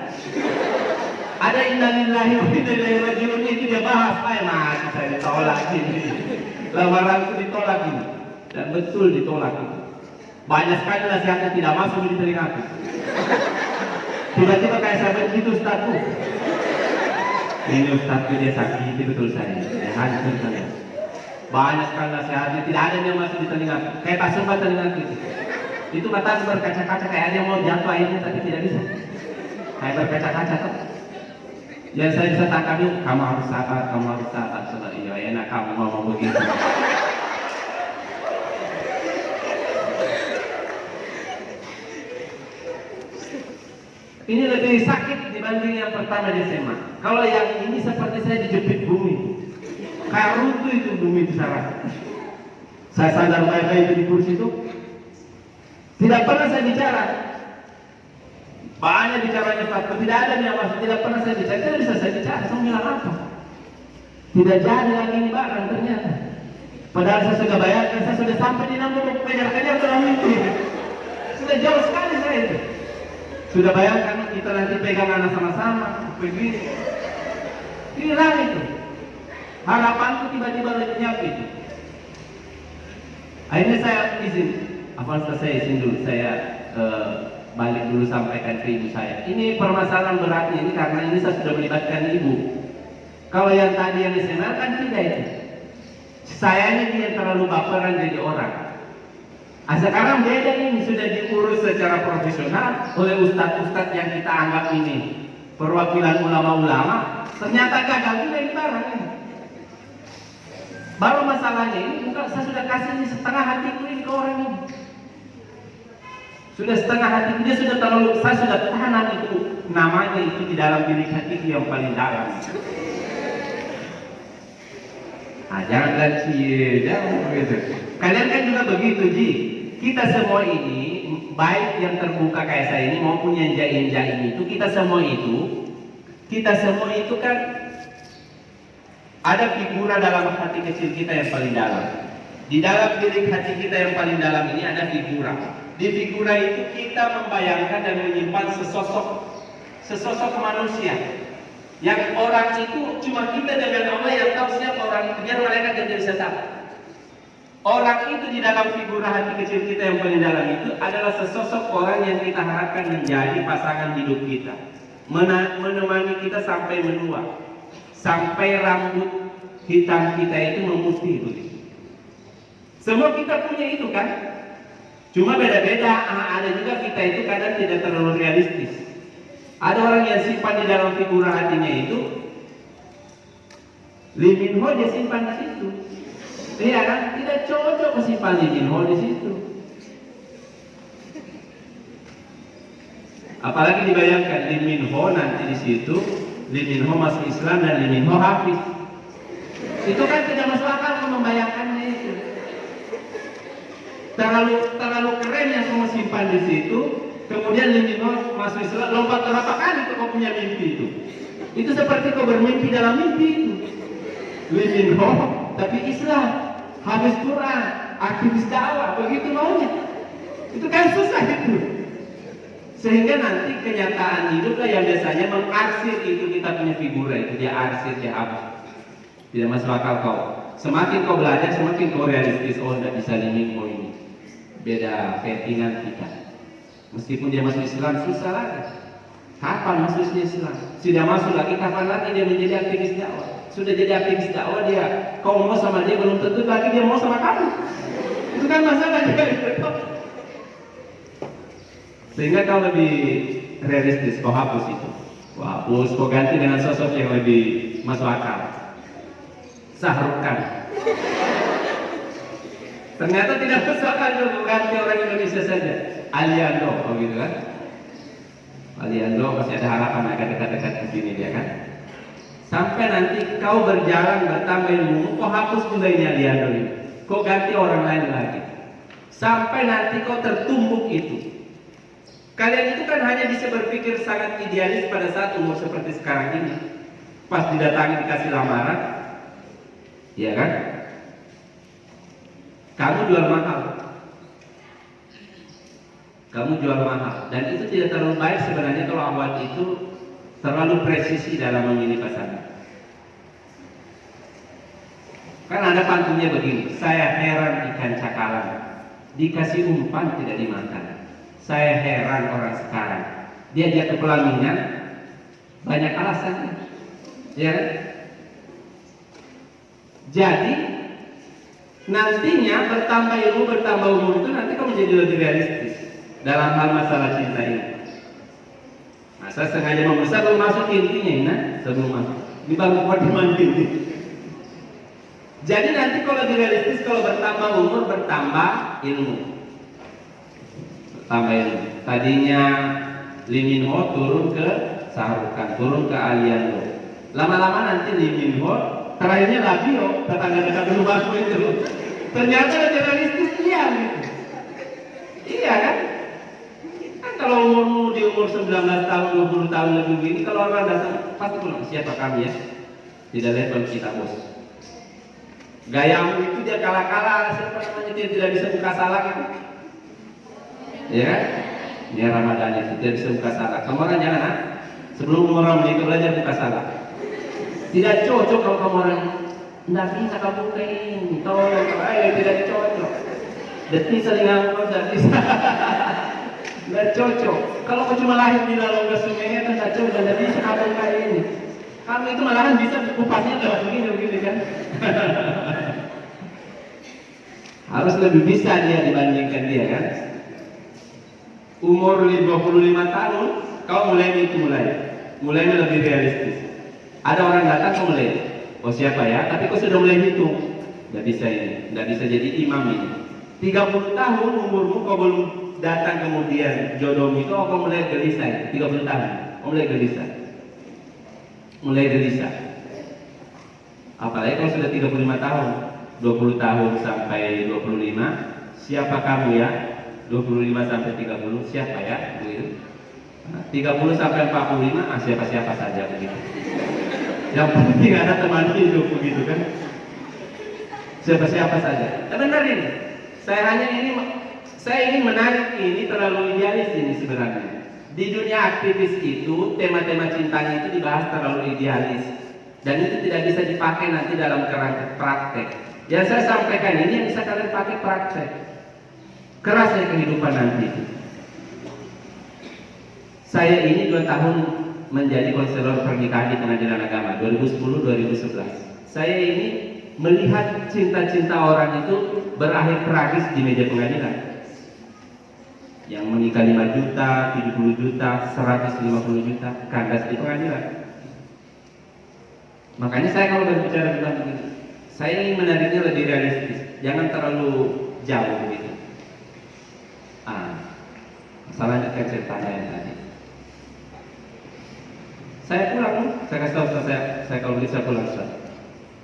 Ada innalillahi wa inna ilaihi raji'un itu dia bahas, masih saya ditolak ini. Lamaranku ditolak ini. Dan betul ditolak itu. Banyak sekali nasihatnya tidak masuk di telingaku. Tiba-tiba kayak saya begitu Ustazku. Ini Ustazku dia sakiti betul saya. Dia hancur saya. Banyak sekali nasihatnya, tidak ada yang masuk di telinga. Kayak tak sempat telinga itu. Itu mata berkaca-kaca kayak ada yang mau jatuh airnya tapi tidak bisa. Kayak berkaca-kaca tuh. Yang saya bisa tangkap itu, kamu harus sabar, kamu harus sabar. Iya enak kamu ngomong begitu. Ini lebih sakit dibanding yang pertama di SMA. Kalau yang ini seperti saya dijepit bumi. Kayak runtuh itu bumi itu saya. Saya sadar baik-baik itu di kursi itu. Tidak pernah saya bicara. Banyak bicaranya Pak, tidak ada yang masuk. Tidak pernah saya bicara. Tidak bisa saya bicara. Saya bilang apa? Tidak jadi lagi ini barang ternyata. Padahal saya sudah bayarkan. Saya sudah sampai di nomor kejar-kejar dalam mimpi. Sudah jauh sekali saya itu. Sudah bayangkan kita nanti pegang anak sama-sama. Begini. Hilang itu. Harapanku tiba-tiba lenyap itu. Akhirnya saya izin. Saya izin dulu. Saya balik dulu sampaikan ke ibu saya. Ini permasalahan beratnya ini karena ini saya sudah melibatkan ibu. Kalau yang tadi yang SMA kan tidak itu. Saya ini dia terlalu baperan jadi orang. Sekarang beda ini sudah diurus secara profesional oleh ustadz-ustadz yang kita anggap ini perwakilan ulama-ulama. Ternyata gagal juga ini barang ini. Baru masalahnya ini bukan saya sudah kasih ini setengah hatiku ini ke orang ini. Sudah setengah hati dia sudah terlalu, saya sudah tanam itu namanya itu di dalam diri hati yang paling dalam. Jangan begitu. Kalian kan juga begitu Ji. Kita semua ini baik yang terbuka kayak saya ini maupun yang injak ini itu kita semua itu kan ada figura dalam hati kecil kita yang paling dalam. Di dalam diri hati kita yang paling dalam ini ada figura. Di figura itu kita membayangkan dan menyimpan sesosok manusia yang orang itu cuma kita dengan Allah yang tahu siapa orang itu. Biar mereka tidak bisa tahu. Orang itu di dalam figura hati kecil kita yang paling dalam itu adalah sesosok orang yang kita harapkan menjadi pasangan hidup kita, menemani kita sampai menua, sampai rambut hitam kita itu memutih begitu. Semua kita punya itu kan. Cuma beda-beda. Ada juga kita itu kadang tidak terlalu realistis. Ada orang yang simpan di dalam figura hatinya itu Lee Min Ho dia simpan di situ. Iya kan? Tidak cocok simpan Lee Min Ho di situ. Apalagi dibayangkan Lee Min Ho nanti di situ, Lee Min Ho masuk Islam dan Lee Min Ho Hafiz. Itu kan tidak masuk akal membayangkannya itu. Terlalu keren yang kamu simpan di situ. Kemudian Lee Min Ho masuk Islam, lompat berapa kali tuh kau punya mimpi itu? Itu seperti kau bermimpi dalam mimpi itu. Lee Min Ho tapi Islam, habis Quran, aktivis dakwah, begitu maunya. Itu kan susah itu. Sehingga nanti kenyataan hiduplah yang biasanya mengarsir itu kita punya figura itu, dia arsir, dia apa? Tidak masuk akal kau. Semakin kau belajar, semakin kau realistis. Oh, tidak bisa Lee Min Ho ini. Beda keyakinan kita. Meskipun dia masuk Islam, susah lagi. Kapan masuk Islam? Sudah masuk lagi, kapan lagi dia menjadi aktivis dakwah? Sudah jadi aktivis dakwah dia, kau mau sama dia belum tentu lagi dia mau sama kamu. Itu kan masalah dia. Sehingga kau lebih realistis, kau hapus itu. Kau hapus, kau ganti dengan sosok yang lebih masuk akal. Sahrukan. Ternyata tidak masuk akal juga, ganti orang Indonesia saja. Aliando, oh gitu kan? Aliando masih ada harapan agak dekat-dekat di sini dia kan? Sampai nanti kau berjalan bertambah ilmu, kau hapus juga ini Aliando ini. Kau ganti orang lain lagi. Sampai nanti kau tertumbuk itu. Kalian itu kan hanya bisa berpikir sangat idealis pada saat umur seperti sekarang ini. Pas didatangi dikasih lamaran, iya kan? Kamu jual mahal. Kamu jual mahal. Dan itu tidak terlalu baik sebenarnya kalau awal itu terlalu presisi dalam memilih pasangan. Kan ada pantunnya begini, saya heran ikan cakalang, dikasih umpan tidak dimakan. Saya heran orang sekarang, diajak ke pelaminan banyak alasannya, ya kan? Jadi nantinya bertambah ilmu, bertambah umur itu nanti kamu menjadi lebih realistis dalam hal masalah cinta ini. Nah, saya sengaja membesar belum masuk intinya, nah sebelum masuk di bangku mandi ini. Jadi nanti kalau lebih realistis, kalau bertambah umur bertambah ilmu. Tambahin. Tadinya Lee Min Ho turun ke Sahrukan, turun ke Aliando. Lama-lama nanti Lee Min Ho terakhirnya Labio, tetangga dekat rumahku itu. Ternyata lebih realistis dia gitu. Iya kan? Kan kalau umurmu di umur 19 tahun, 20 tahun lebih begini, kalau orang datang pasti bilang siapa kami ya? Tidak level kita bos. Gayamu itu dia kalah-kalah, siapa namanya dia tidak bisa buka salah gitu. Ya, ini Ramadan itu tidak bisa buka salah. Kamu orang jangan, sebelum orang menikah belajar buka salah. Tidak cocok kalau kamu orang tidak bisa kamu buka ini, tolong, tidak cocok. Detik saling ngomong tidak bisa, tidak cocok. Kalau kau cuma lahir di dalam sungainya kan tidak cocok, tidak bisa kamu buka ini. Kamu itu malahan bisa kupasnya lewat begini kan? Harus lebih bisa dia dibandingkan dia kan? Umur 25 tahun, kau mulai lebih realistis. Ada orang datang kau mulai, oh siapa ya? Tapi kau sudah mulai hitung, tidak bisa ini, tidak bisa jadi imam ini. 30 tahun umurmu kau belum datang kemudian jodoh itu, kau mulai gelisah. 30 tahun, kau mulai gelisah. Apalagi kalau sudah 35 tahun, 20 tahun sampai 25, siapa kamu ya? 25 sampai 30 siapa ya begitu. 30 sampai 45 siapa-siapa saja begitu. Yang penting ada teman hidup begitu kan. Siapa-siapa saja. Benar ini. Saya ingin menarik ini terlalu idealis ini sebenarnya. Di dunia aktivis itu tema-tema cintanya itu dibahas terlalu idealis dan itu tidak bisa dipakai nanti dalam kerangka praktek. Yang saya sampaikan ini yang bisa kalian pakai praktek. Kerasnya kehidupan nanti. Saya ini 2 tahun menjadi konselor pernikahan di Pengadilan Agama 2010-2011. Saya ini melihat cinta-cinta orang itu berakhir tragis di meja pengadilan. Yang menikah 5 juta, 70 juta, 150 juta, kandas di pengadilan. Makanya saya kalau berbicara tentang begini, saya ingin menariknya lebih realistis, jangan terlalu jauh begitu. Saya lanjutkan ceritanya yang tadi. Saya pulang, saya kasih tahu saya kalau bisa pulang.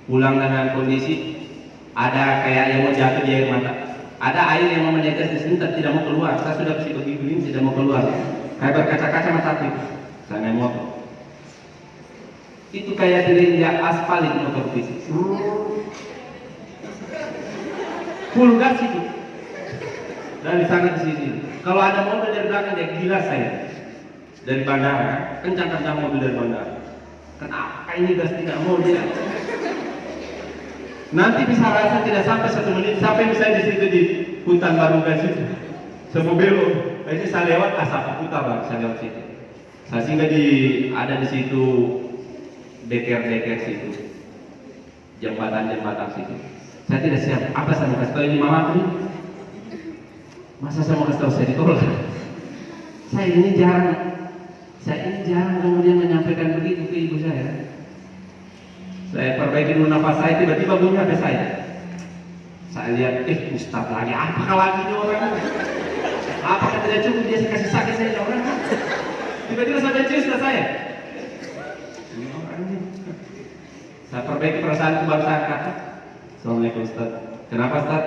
Pulang dengan kondisi ada kayak yang mau jatuh di air mata, ada air yang mau menetes di sini tidak mau keluar. Saya sudah bersih begini tidak mau keluar, kayak berkaca-kaca mata itu. Saya naik motor, itu kayak diinjak aspal itu motor fisik, full gas itu dari sana ke sini. Kalau ada mobil dari belakang dia gila saya dari bandara, kencang-kencang mobil dari bandara. Kenapa ini gas tidak mau dia? Nanti bisa rasa tidak sampai 1 menit, sampai misalnya di situ di hutan baru gas itu, semua belok. Ini saya lewat asap putar bang, saya lewat situ. Saya singgah ada di situ deker situ, jembatan situ. Saya tidak siap. Apa saya mau kasih tahu ini mamaku? Masa saya mau kasih tahu saya ditolak? Saya ini jarang kemudian menyampaikan begitu ke ibu saya. Saya perbaiki dulu nafas saya, tiba-tiba bunyi HP saya. Saya lihat, Ustaz lagi, apakah lagi ini orang? Apakah tidak cukup dia kasih sakit saya orang? Tiba-tiba sampai cerita saya. Ini orangnya. Saya perbaiki perasaan baru saya kata, Assalamualaikum Ustaz. Kenapa Ustaz?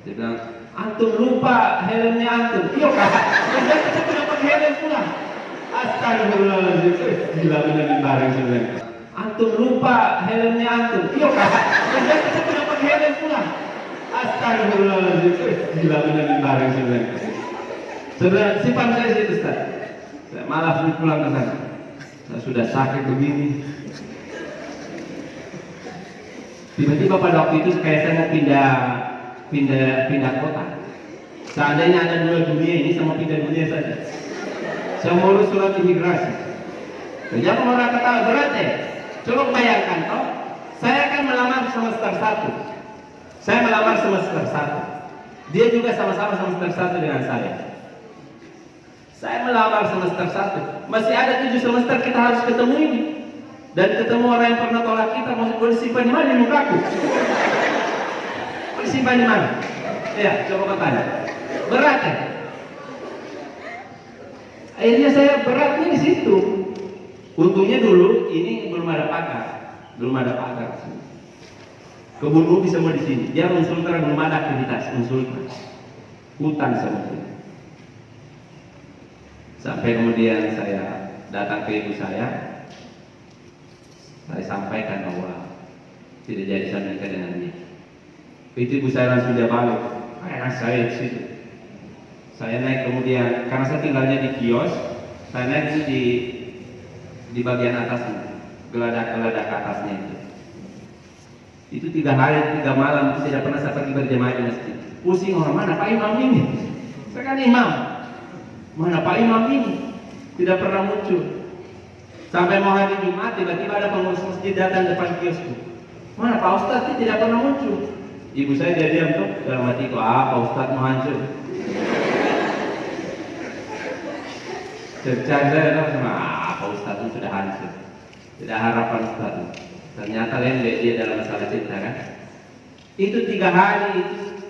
Dia bilang, antum lupa helmnya antum. Iya kakak, saya tidak pakai helm pula. Astagfirullahaladzim, gila benar di bareng sebenarnya. Antum lupa helmnya antum. Iya kakak, saya tidak pakai helm pula. Astagfirullahaladzim, gila benar di bareng sebenarnya. Saudara, simpan saya situ Ustaz. Saya malas pulang ke sana. Saya sudah sakit begini. Tiba-tiba pada waktu itu kayak saya mau pindah kota. Seandainya ada 2 dunia ini, saya mau pindah dunia saja. Saya mau urus surat imigrasi. Jangan orang kata berat ya. Coba bayangkan, toh, saya akan melamar semester 1. Saya melamar semester 1. Dia juga sama-sama semester 1 dengan saya. Saya melamar semester 1. Masih ada 7 semester kita harus ketemu ini. Dan ketemu orang yang pernah tolak kita, masih boleh simpan di mana di mukaku? Boleh simpan di mana? Ya, coba kau tanya. Berat ya? Akhirnya saya beratnya di situ. Untungnya dulu ini belum ada pagar. Kebun ubi semua di sini. Dia Unsultra belum ada aktivitas Unsultra. Hutan semua. Sampai kemudian saya datang ke ibu saya sampaikan bahwa tidak jadi saya menikah dengan dia. Itu ibu saya langsung dia balik. Anak saya di situ. Saya naik kemudian karena saya tinggalnya di kios, saya naik di bagian atasnya, geladak atasnya itu. Itu 3 hari 3 malam itu tidak pernah saya pergi berjamaah di masjid. Pusing orang mana Pak Imam ini? Saya kan imam. Mana Pak Imam ini? Tidak pernah muncul. Sampai mau hari Jumat tiba-tiba ada pengurus masjid datang depan kiosku. Mana Pak Ustadz ini tidak pernah muncul. Ibu saya dia diam tuh dalam hatiku, Pak Ustadz mau hancur. Cerita sama Pak Ustadz itu sudah hancur. Tidak harapan Ustadz. Ternyata lembek dia dalam masalah cinta kan. Itu 3 hari itu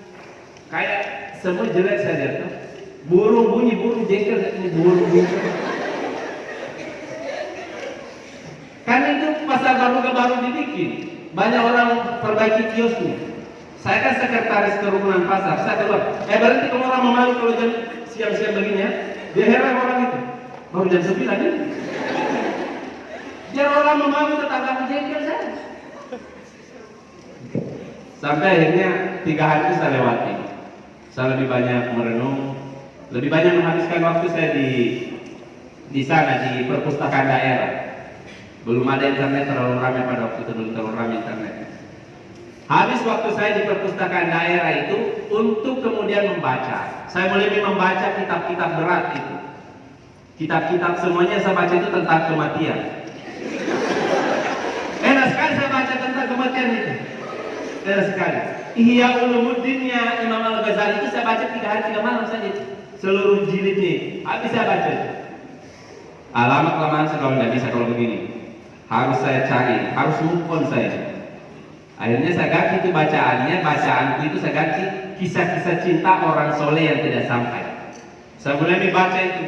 kayak semua jelek saya lihat tuh. Burung bunyi, burung jengkel ini burung bunyi. Karena itu pasar baru dibikin, banyak orang perbaiki kiosnya. Saya kan sekretaris kerukunan pasar, saya keluar. Berhenti kalau orang memalu kalau jam siang-siang begini ya. Dia heran orang itu, baru jam 9 ini. Biar orang memalu tetangga menjengkel saya. Sampai akhirnya 3 hari itu saya lewati. Saya lebih banyak merenung, lebih banyak menghabiskan waktu saya di sana di perpustakaan daerah. Belum ada internet terlalu ramai pada waktu itu, belum terlalu ramai internet. Habis waktu saya di perpustakaan daerah itu untuk kemudian membaca. Saya mulai membaca kitab-kitab berat itu. Kitab-kitab semuanya saya baca itu tentang kematian. Enak sekali saya baca tentang kematian itu. sekali. Ihya Ulumuddinnya Imam Al-Ghazali itu saya baca 3 hari 3 malam saja. Seluruh jilidnya habis saya baca. Alamat kelamaan kalau nggak bisa kalau begini. Harus saya cari, harus move on saya. Akhirnya saya ganti itu bacaanku itu saya ganti kisah-kisah cinta orang soleh yang tidak sampai. Saya mulai baca itu.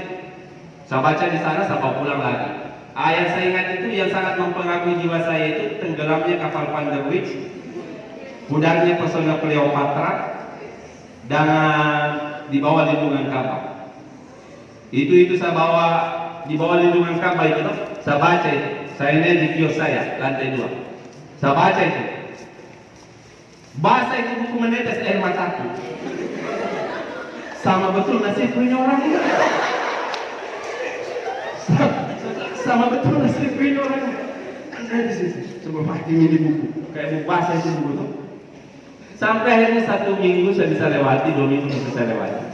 Saya baca di sana, saya bawa pulang lagi. Yang saya ingat itu yang sangat mempengaruhi jiwa saya itu tenggelamnya kapal Van der Wijk, pudarnya pesona Cleopatra, dan di bawah lindungan Ka'bah. Itu saya bawa di bawah lindungan Ka'bah itu, saya baca itu. Saya ini di kios saya, lantai 2. Saya baca itu. Bahasa itu buku menetes air mataku. Sama betul nasib punya orang ini. Sama betul nasib punya orang ini. Saya di situ. Coba pakai ini buku. Kayak buku bahasa itu buku. Sampai akhirnya 1 minggu saya bisa lewati, 2 minggu bisa saya lewati.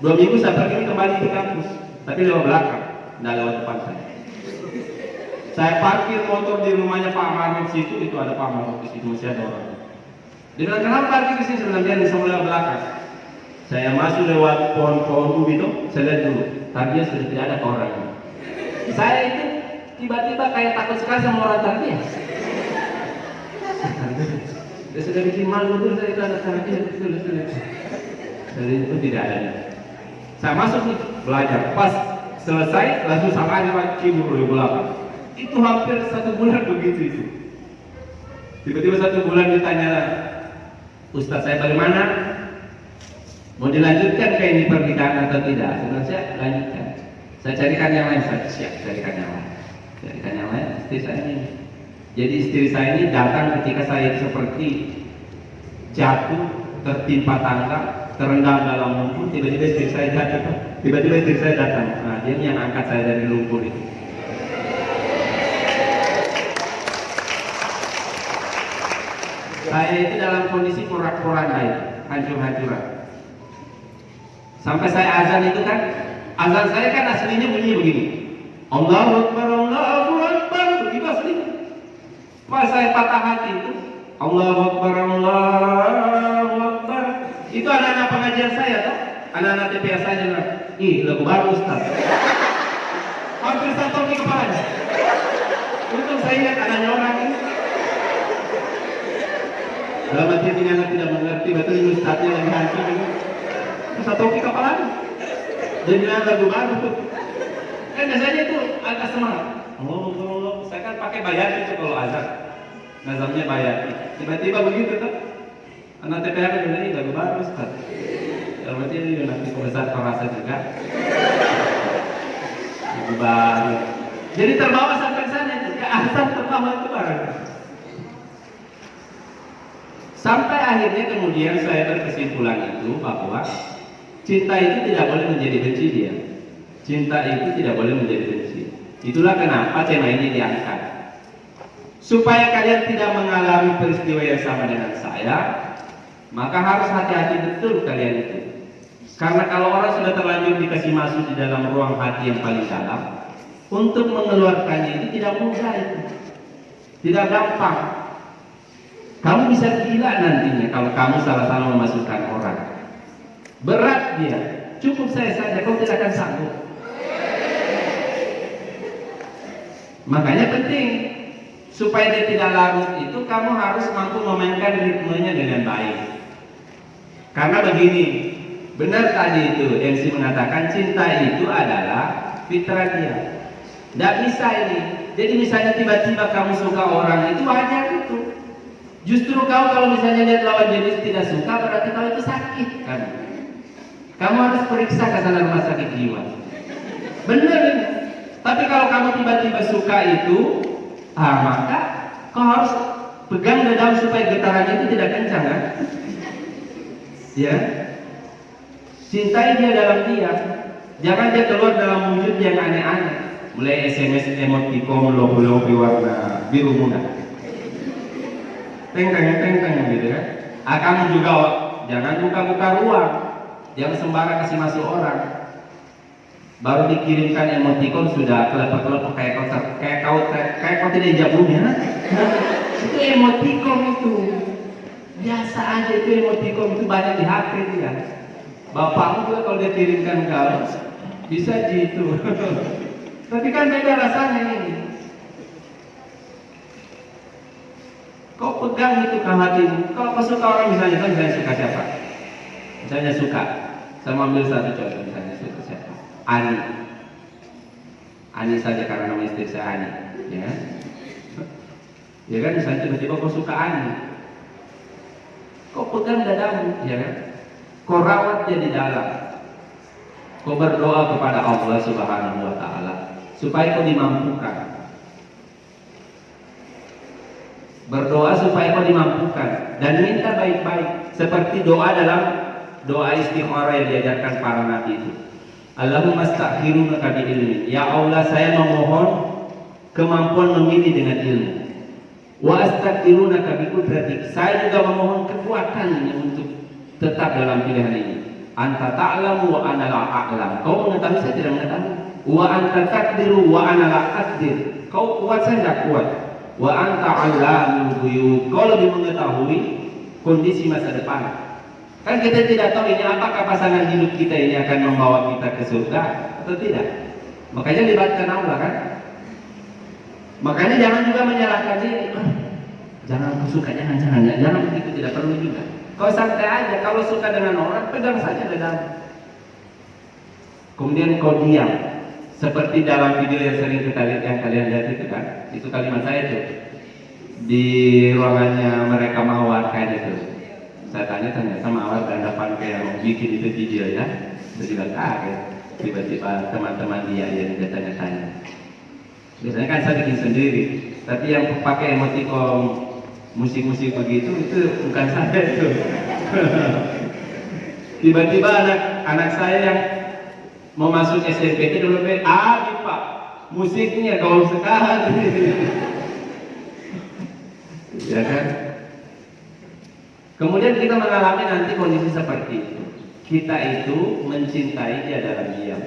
2 minggu saya pergi kembali ke kampus, tapi lewat belakang, tidak lewat depan saya. Saya parkir motor di rumahnya Pak Marhum situ, itu ada Pak Marhum di situ, masih ada orang. Dia bilang, kenapa parkir di sini? Sebenarnya bisa lewat belakang. Saya masuk lewat pohon-pohon ubi itu, saya lihat dulu, tadi sudah tidak ada orang. Saya itu tiba-tiba kayak takut sekali sama orang tadi. Dia sudah bikin malu tuh, saya itu ada tadi, sudah. Jadi itu tidak ada. Saya masuk nih, belajar. Pas selesai, langsung sama ada Pak Cibur di belakang. Itu hampir 1 bulan begitu itu. Tiba-tiba 1 bulan ditanya, Ustaz saya bagaimana? Mau dilanjutkan kayak ini pernikahan atau tidak? Sebenarnya lanjutkan. Saya carikan yang lain, saya siap carikan yang lain. Carikan yang lain, istri saya ini. Jadi istri saya ini datang ketika saya seperti jatuh, tertimpa tangga, terendam dalam lumpur. Tiba-tiba istri saya jatuh. Tiba-tiba istri saya datang. Nah, dia yang angkat saya dari lumpur itu. Saya itu dalam kondisi porak-poranda itu, hancur-hancuran. Sampai saya azan itu kan, azan saya kan aslinya bunyi begini. Allahu Akbar, Allahu Akbar, begitu aslinya. Pas saya patah hati itu, Allahu Akbar, Allahu Akbar. Itu anak-anak pengajian saya tuh, anak-anak TPS saya bilang, ih lagu baru Ustaz. Hampir 1 tahun di kepalanya. Untung saya ingat anaknya orang ini. Dalam hati anak tidak mengerti, betul ini Ustaznya lagi hancur ini. Terus 1 tahun di kepalanya. Dia bilang lagu baru tuh. Kan biasanya itu agak semangat. Oh, saya kan pakai bayar itu kalau azan. Nazamnya bayar. Tiba-tiba begitu tuh. Anak TPH kan bilang ini lagu baru Ustaz. Dalam hati ini nanti besar terasa juga. Lagu baru. Jadi terbawa sampai sana itu. Ke azan terbawa itu barang. Sampai akhirnya kemudian saya berkesimpulan itu bahwa cinta itu tidak boleh menjadi benci dia. Cinta itu tidak boleh menjadi benci. Itulah kenapa tema ini diangkat. Supaya kalian tidak mengalami peristiwa yang sama dengan saya, maka harus hati-hati betul kalian itu. Karena kalau orang sudah terlanjur dikasih masuk di dalam ruang hati yang paling dalam, untuk mengeluarkannya itu tidak mudah itu. Tidak gampang. Kamu bisa gila nantinya kalau kamu salah-salah memasukkan orang. Berat dia. Cukup saya saja, kau tidak akan sanggup. Makanya penting supaya dia tidak larut itu kamu harus mampu memainkan ritmenya dengan baik. Karena begini, benar tadi itu MC mengatakan cinta itu adalah fitrah dia. Tidak bisa ini. Jadi misalnya tiba-tiba kamu suka orang itu wajar itu. Justru kau kalau misalnya lihat lawan jenis tidak suka berarti kau itu sakit kan? Kamu harus periksa ke sana rumah sakit jiwa. Benar ini. Tapi kalau kamu tiba-tiba suka itu, maka kau harus pegang dadamu supaya getarannya itu tidak kencang kan? Ya. Cintai dia dalam diam. Jangan dia keluar dalam wujud yang aneh-aneh. Mulai SMS emoticon logo-logo warna biru muda. Teng-teng gitu kan. Kamu juga jangan buka-buka ruang. Jangan sembarang kasih masuk orang. Baru dikirimkan emoticon sudah kelepek-kelepek kayak kau tidak hijab bumi. Itu emoticon itu. Biasa aja itu emoticon itu banyak di HP dia. Bapakmu juga kalau dia kirimkan kau bisa gitu. Tapi kan beda rasanya ini. Kau pegang itu ke hatimu. Kalau kau suka orang misalnya suka siapa? Misalnya suka. Saya mau ambil satu contoh misalnya suka siapa? Ani. Ani saja karena nama istri saya Ani, ya. Ya kan misalnya tiba-tiba kau suka Ani. Kau pegang dadamu, ya kan? Kau rawat dia di dalam. Kau berdoa kepada Allah Subhanahu wa taala supaya kau dimampukan. Berdoa supaya kau dimampukan dan minta baik-baik seperti doa dalam doa istikharah yang diajarkan para nabi itu. Allahumma astaghfirunaka bi ilmi. Ya Allah, saya memohon kemampuan memilih dengan ilmu. Wa astaghfirunaka bi qudratik. Saya juga memohon kekuatan untuk tetap dalam pilihan ini. Anta ta'lamu wa ana la a'lam. Kau mengetahui, saya tidak mengetahui. Wa anta taqdiru wa ana la aqdir. Kau kuat, saya tidak kuat. Wa anta 'allamul ghuyub. Kau lebih mengetahui kondisi masa depan. Kan kita tidak tahu ini apakah pasangan hidup kita ini akan membawa kita ke surga atau tidak. Makanya libatkan Allah kan. Makanya jangan juga menyalahkan diri. Jangan aku suka, jangan begitu, tidak perlu juga. Kau santai aja. Kalau suka dengan orang, pegang saja dadamu. Kemudian kau diam. Seperti dalam video yang sering kita lihat, yang kalian lihat itu kan. Itu kalimat saya tuh. Di ruangannya mereka Mawar kayak itu. Saya tanya ternyata Mawar berhadapan kayak mau bikin itu video ya. Saya juga kaget. Tiba-tiba teman-teman dia yang tanya-tanya. Biasanya kan saya bikin sendiri. Tapi yang pakai emoticon musik-musik begitu itu bukan saya itu. Tiba-tiba anak saya yang mau masuk SMP itu dulu Pak, musiknya gaul sekali. Ya kan? Kemudian kita mengalami nanti kondisi seperti itu. Kita itu mencintai dia dalam diam.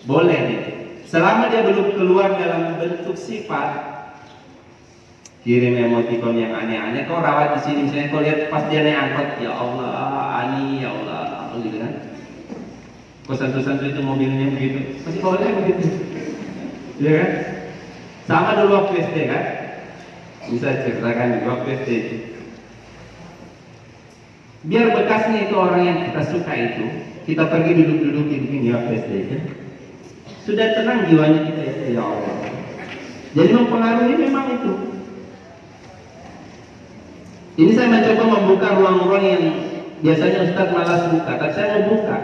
Boleh nih. Selama dia belum keluar dalam bentuk sifat, kirim emoticon yang aneh-aneh, kau rawat di sini. Misalnya kau lihat pas dia naik angkot, ya Allah, Ani, ya Allah, gitu kan? Kau santu-santu itu mobilnya begitu, masih boleh begitu, ya kan? Sama dulu waktu SD kan? Bisa ceritakan waktu SD itu. Biar bekasnya itu orang yang kita suka itu, kita pergi duduk-dudukin di waktu SD itu. Sudah tenang jiwanya kita itu, ya Allah. Jadi mempengaruhi memang itu. Ini saya mencoba membuka ruang-ruang yang biasanya Ustaz malas buka, tapi saya mau buka.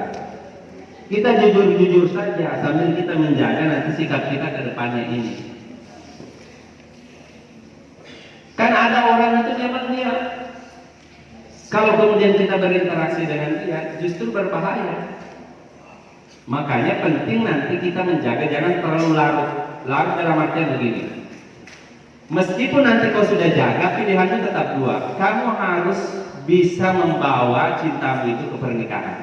Kita jujur-jujur saja sambil kita menjaga nanti sikap kita ke depannya ini. Kan ada orang itu memang dia, kalau kemudian kita berinteraksi dengan dia justru berbahaya. Makanya penting nanti kita menjaga jangan terlalu larut. Larut dalam artian begini. Meskipun nanti kau sudah jaga, pilihanmu tetap dua. Kamu harus bisa membawa cintamu itu ke pernikahan.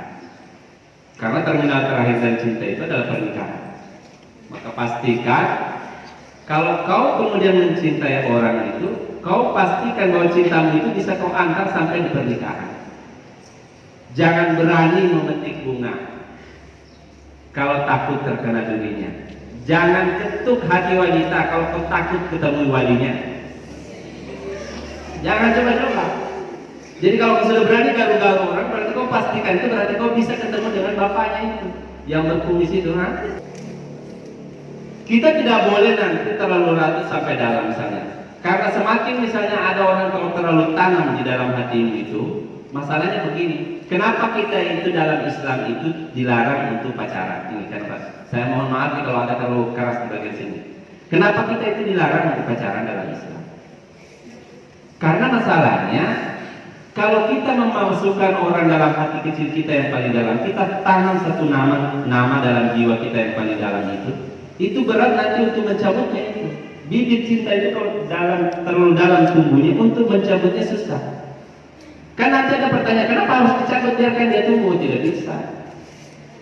Karena terminal terakhir dari cinta itu adalah pernikahan. Maka pastikan kalau kau kemudian mencintai orang itu, kau pastikan bahwa cintamu itu bisa kau antar sampai di pernikahan. Jangan berani memetik bunga kalau takut terkena durinya. Jangan ketuk hati wanita kalau kau takut ketemu walinya. Jangan coba-coba. Jadi kalau kau sudah berani garu-garu orang, berarti kau pastikan itu berarti kau bisa ketemu dengan bapaknya itu yang berfungsi itu nanti. Kita tidak boleh nanti terlalu larut sampai dalam sana. Karena semakin misalnya ada orang kalau terlalu tanam di dalam hatimu itu, masalahnya begini. Kenapa kita itu dalam Islam itu dilarang untuk pacaran? Ini kan Pak. Saya mohon maaf nih kalau ada terlalu keras di bagian sini. Kenapa kita itu dilarang untuk pacaran dalam Islam? Karena masalahnya kalau kita memasukkan orang dalam hati kecil kita yang paling dalam, kita tanam satu nama dalam jiwa kita yang paling dalam itu berat nanti untuk mencabutnya itu. Bibit cinta itu kalau terlalu dalam tumbuhnya, untuk mencabutnya susah. Kan nanti ada pertanyaan, kenapa harus dicabut, biarkan dia tumbuh? Tidak bisa.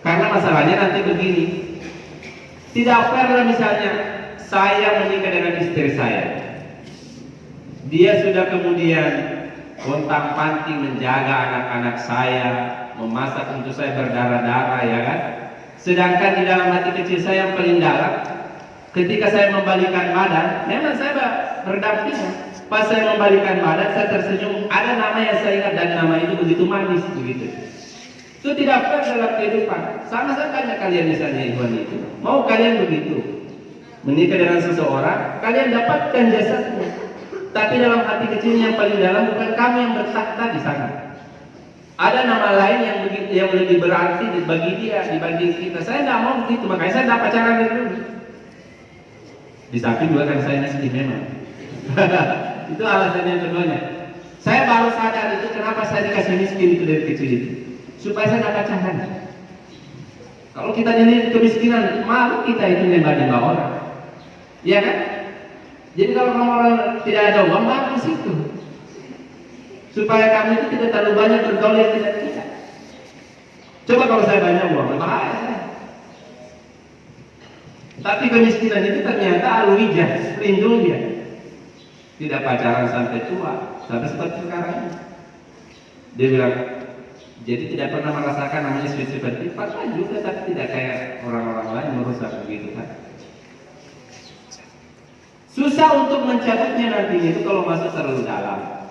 Karena masalahnya nanti begini. Tidak fair lah misalnya saya menikah dengan istri saya. Dia sudah kemudian Pontang-panting menjaga anak-anak saya, memasak untuk saya berdarah-darah, ya kan? Sedangkan di dalam hati kecil saya yang paling dalam, ketika saya membalikan badan, memang saya berdampingan. Pas saya membalikan badan, saya tersenyum. Ada nama yang saya ingat dan nama itu begitu manis, begitu. Itu tidak fair dalam kehidupan. Sama saja kalian misalnya Ikhwan itu. Mau kalian begitu, menikah dengan seseorang, kalian dapatkan jasadnya. Tapi dalam hati kecil yang paling dalam bukan kamu yang bertakhta di sana. Ada nama lain yang lebih berarti bagi dia dibanding kita. Saya tidak mau begitu, makanya saya tidak pacaran dari dulu. Di samping juga kan saya miskin memang. Itu alasan yang keduanya. Saya baru sadar itu kenapa saya dikasih miskin itu dari kecil itu, supaya saya tidak pacaran. Kalau kita jadi kemiskinan, malu kita itu nembak-nembak orang, iya kan? Jadi kalau orang tidak ada uang, bagus itu. Supaya kamu itu tidak terlalu banyak bergaul yang tidak. Coba kalau saya banyak uang, bahaya saya. Tapi kemiskinan itu ternyata aluijah, pelindung dia. Tidak pacaran sampai tua, sampai seperti sekarang. Dia bilang, jadi tidak pernah merasakan namanya seperti pacaran juga, tapi tidak kayak orang-orang lain merusak begitu kan. Susah untuk mencabutnya nantinya itu kalau masuk terlalu dalam.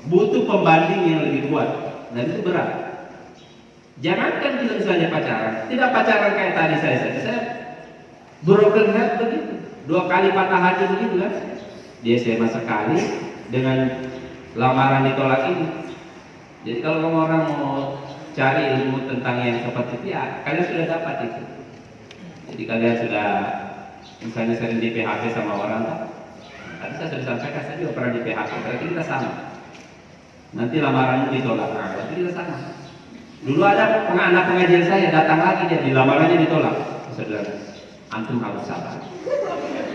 Butuh pembanding yang lebih kuat, dan itu berat. Jangankan kita misalnya pacaran, tidak pacaran kayak tadi saya broken heart begitu, 2 kali patah hati begitu kan. Dia SMA sekali dengan lamaran ditolak ini. Jadi kalau orang mau cari ilmu tentang yang seperti itu, ya kalian sudah dapat itu. Jadi kalian sudah misalnya sering di PHP sama orang, tadi saya sudah sampaikan, saya juga pernah di PHP, berarti kita sama. Nanti lamaranmu ditolak, berarti kita sama. Dulu ada anak pengajian saya datang lagi, dia di lamarannya ditolak. Saya bilang, antum harus sabar.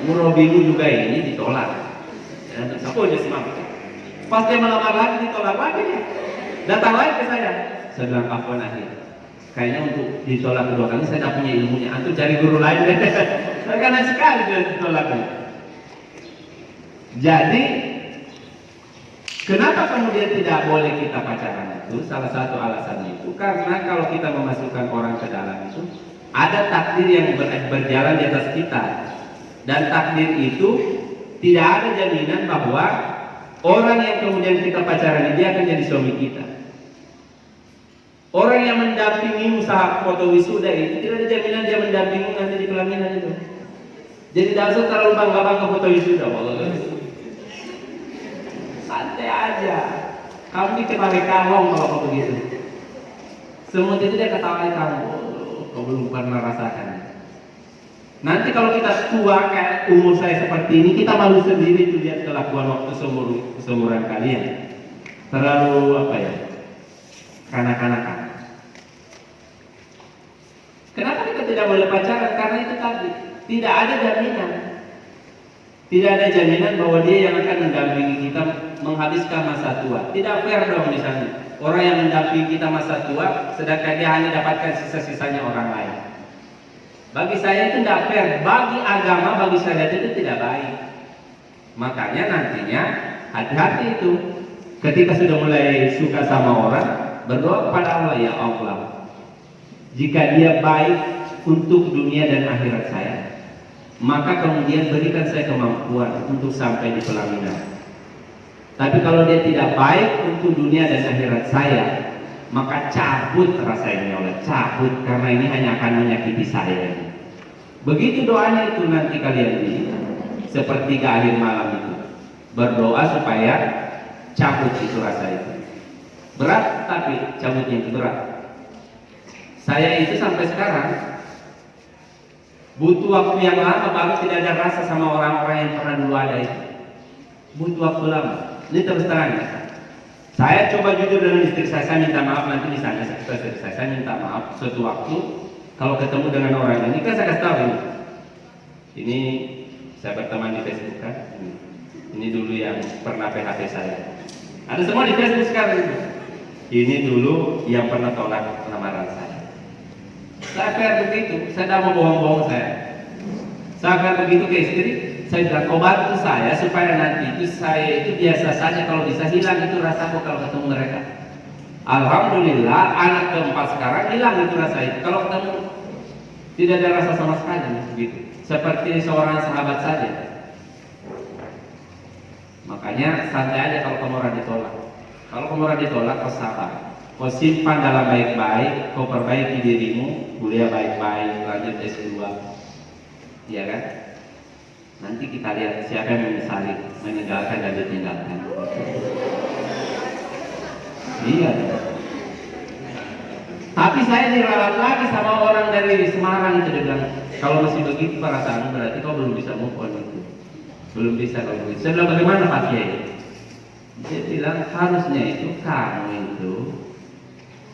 Murobimu juga ini ditolak. Siapa aja semangat. Pas dia melamar lagi ditolak lagi dia. Datang lagi ke saya. Saya bilang afwan akhir. Kayaknya untuk ditolak kedua kali saya tidak punya ilmunya. Antum cari guru lain deh. Saya kan sekali dia ditolaknya. Jadi kenapa kemudian tidak boleh kita pacaran itu? Salah satu alasannya itu karena kalau kita memasukkan orang ke dalam itu, ada takdir yang berjalan di atas kita, dan takdir itu tidak ada jaminan bahwa orang yang kemudian kita pacaran dia akan jadi suami kita. Orang yang mendampingi usaha foto wisuda itu tidak ada jaminan dia mendampingi nanti di pelaminan itu. Jadi tidak usah terlalu bangga foto wisuda. Santai aja. Kamu diketahui kalong kalau begitu. Semut itu dia ketahui kamu. Kau belum pernah rasakan. Nanti kalau kita tua kayak umur saya seperti ini, kita malu sendiri tuh lihat kelakuan waktu seumuran kalian. Terlalu apa ya? Kanak-kanakan. Kenapa kita tidak boleh pacaran? Karena itu tadi tidak ada jaminan. Tidak ada jaminan bahwa dia yang akan mendampingi kita menghabiskan masa tua. Tidak fair dong misalnya. Orang yang mendampingi kita masa tua, sedangkan dia hanya dapatkan sisa-sisanya orang lain. Bagi saya itu tidak fair. Bagi agama, bagi syariat itu tidak baik. Makanya nantinya hati-hati itu. Ketika sudah mulai suka sama orang, berdoa kepada Allah, ya Allah, jika dia baik untuk dunia dan akhirat saya, maka kemudian berikan saya kemampuan untuk sampai di pelaminan. Tapi kalau dia tidak baik untuk dunia dan akhirat saya, maka cabut rasa ini oleh cabut, karena ini hanya akan menyakiti saya. Begitu doanya itu nanti kalian di sepertiga akhir malam itu berdoa supaya cabut itu rasa itu. Berat, tapi cabutnya itu berat. Saya itu sampai sekarang butuh waktu yang lama baru tidak ada rasa sama orang-orang yang pernah dulu ada itu. Butuh waktu lama. Ini terus terang ya. Saya coba jujur dengan istri saya minta maaf nanti di sana. Saya minta maaf suatu waktu kalau ketemu dengan orang ini kan saya kasih tahu ini saya berteman di Facebook kan. Ini dulu yang pernah PHP saya. Ada semua di Facebook sekarang itu. Ini dulu yang pernah tolak lamaran saya. Saya fair begitu, saya tidak mau bohong-bohong saya. Saya fair begitu ke istri. saya bilang kau bantu saya supaya nanti itu saya itu biasa saja, kalau bisa hilang itu rasaku kalau ketemu mereka. Alhamdulillah anak keempat sekarang hilang itu rasa itu. Kalau ketemu tidak ada rasa sama sekali gitu. Seperti seorang sahabat saja. Makanya santai aja kalau kamu orang ditolak. Kalau kamu orang ditolak, kau sabar. Kau simpan dalam baik-baik, kau perbaiki dirimu, kuliah baik-baik, lanjut S2. Iya kan? Nanti kita lihat siapa yang menyesali, meninggalkan dan ditinggalkan. Iya. Tapi saya diralat lagi sama orang dari Semarang itu, dia bilang, kalau masih begitu perasaanmu berarti kau belum bisa move on itu. Belum bisa kalau begitu. Saya bilang, bagaimana Pak Kiai? Dia bilang harusnya itu kamu itu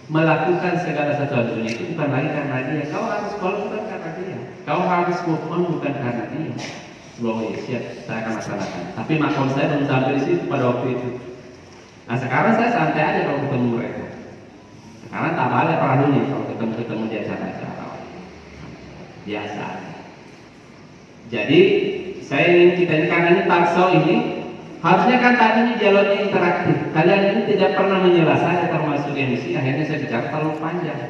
melakukan segala sesuatunya itu bukan lagi karena dia. Kau harus call bukan karena dia. Kau harus move on bukan karena dia. Loh ya siap, saya akan laksanakan. Tapi makom saya belum sampai di situ pada waktu itu. Nah sekarang saya santai aja kalau ketemu mereka. Sekarang tak balik pernah dulu kalau ketemu di acara-acara. Biasa. Jadi saya ingin kita ini karena ini talkshow ini harusnya kan tadi ini dialognya interaktif. Kalian ini tidak pernah menyela saya termasuk MC, akhirnya saya bicara terlalu panjang.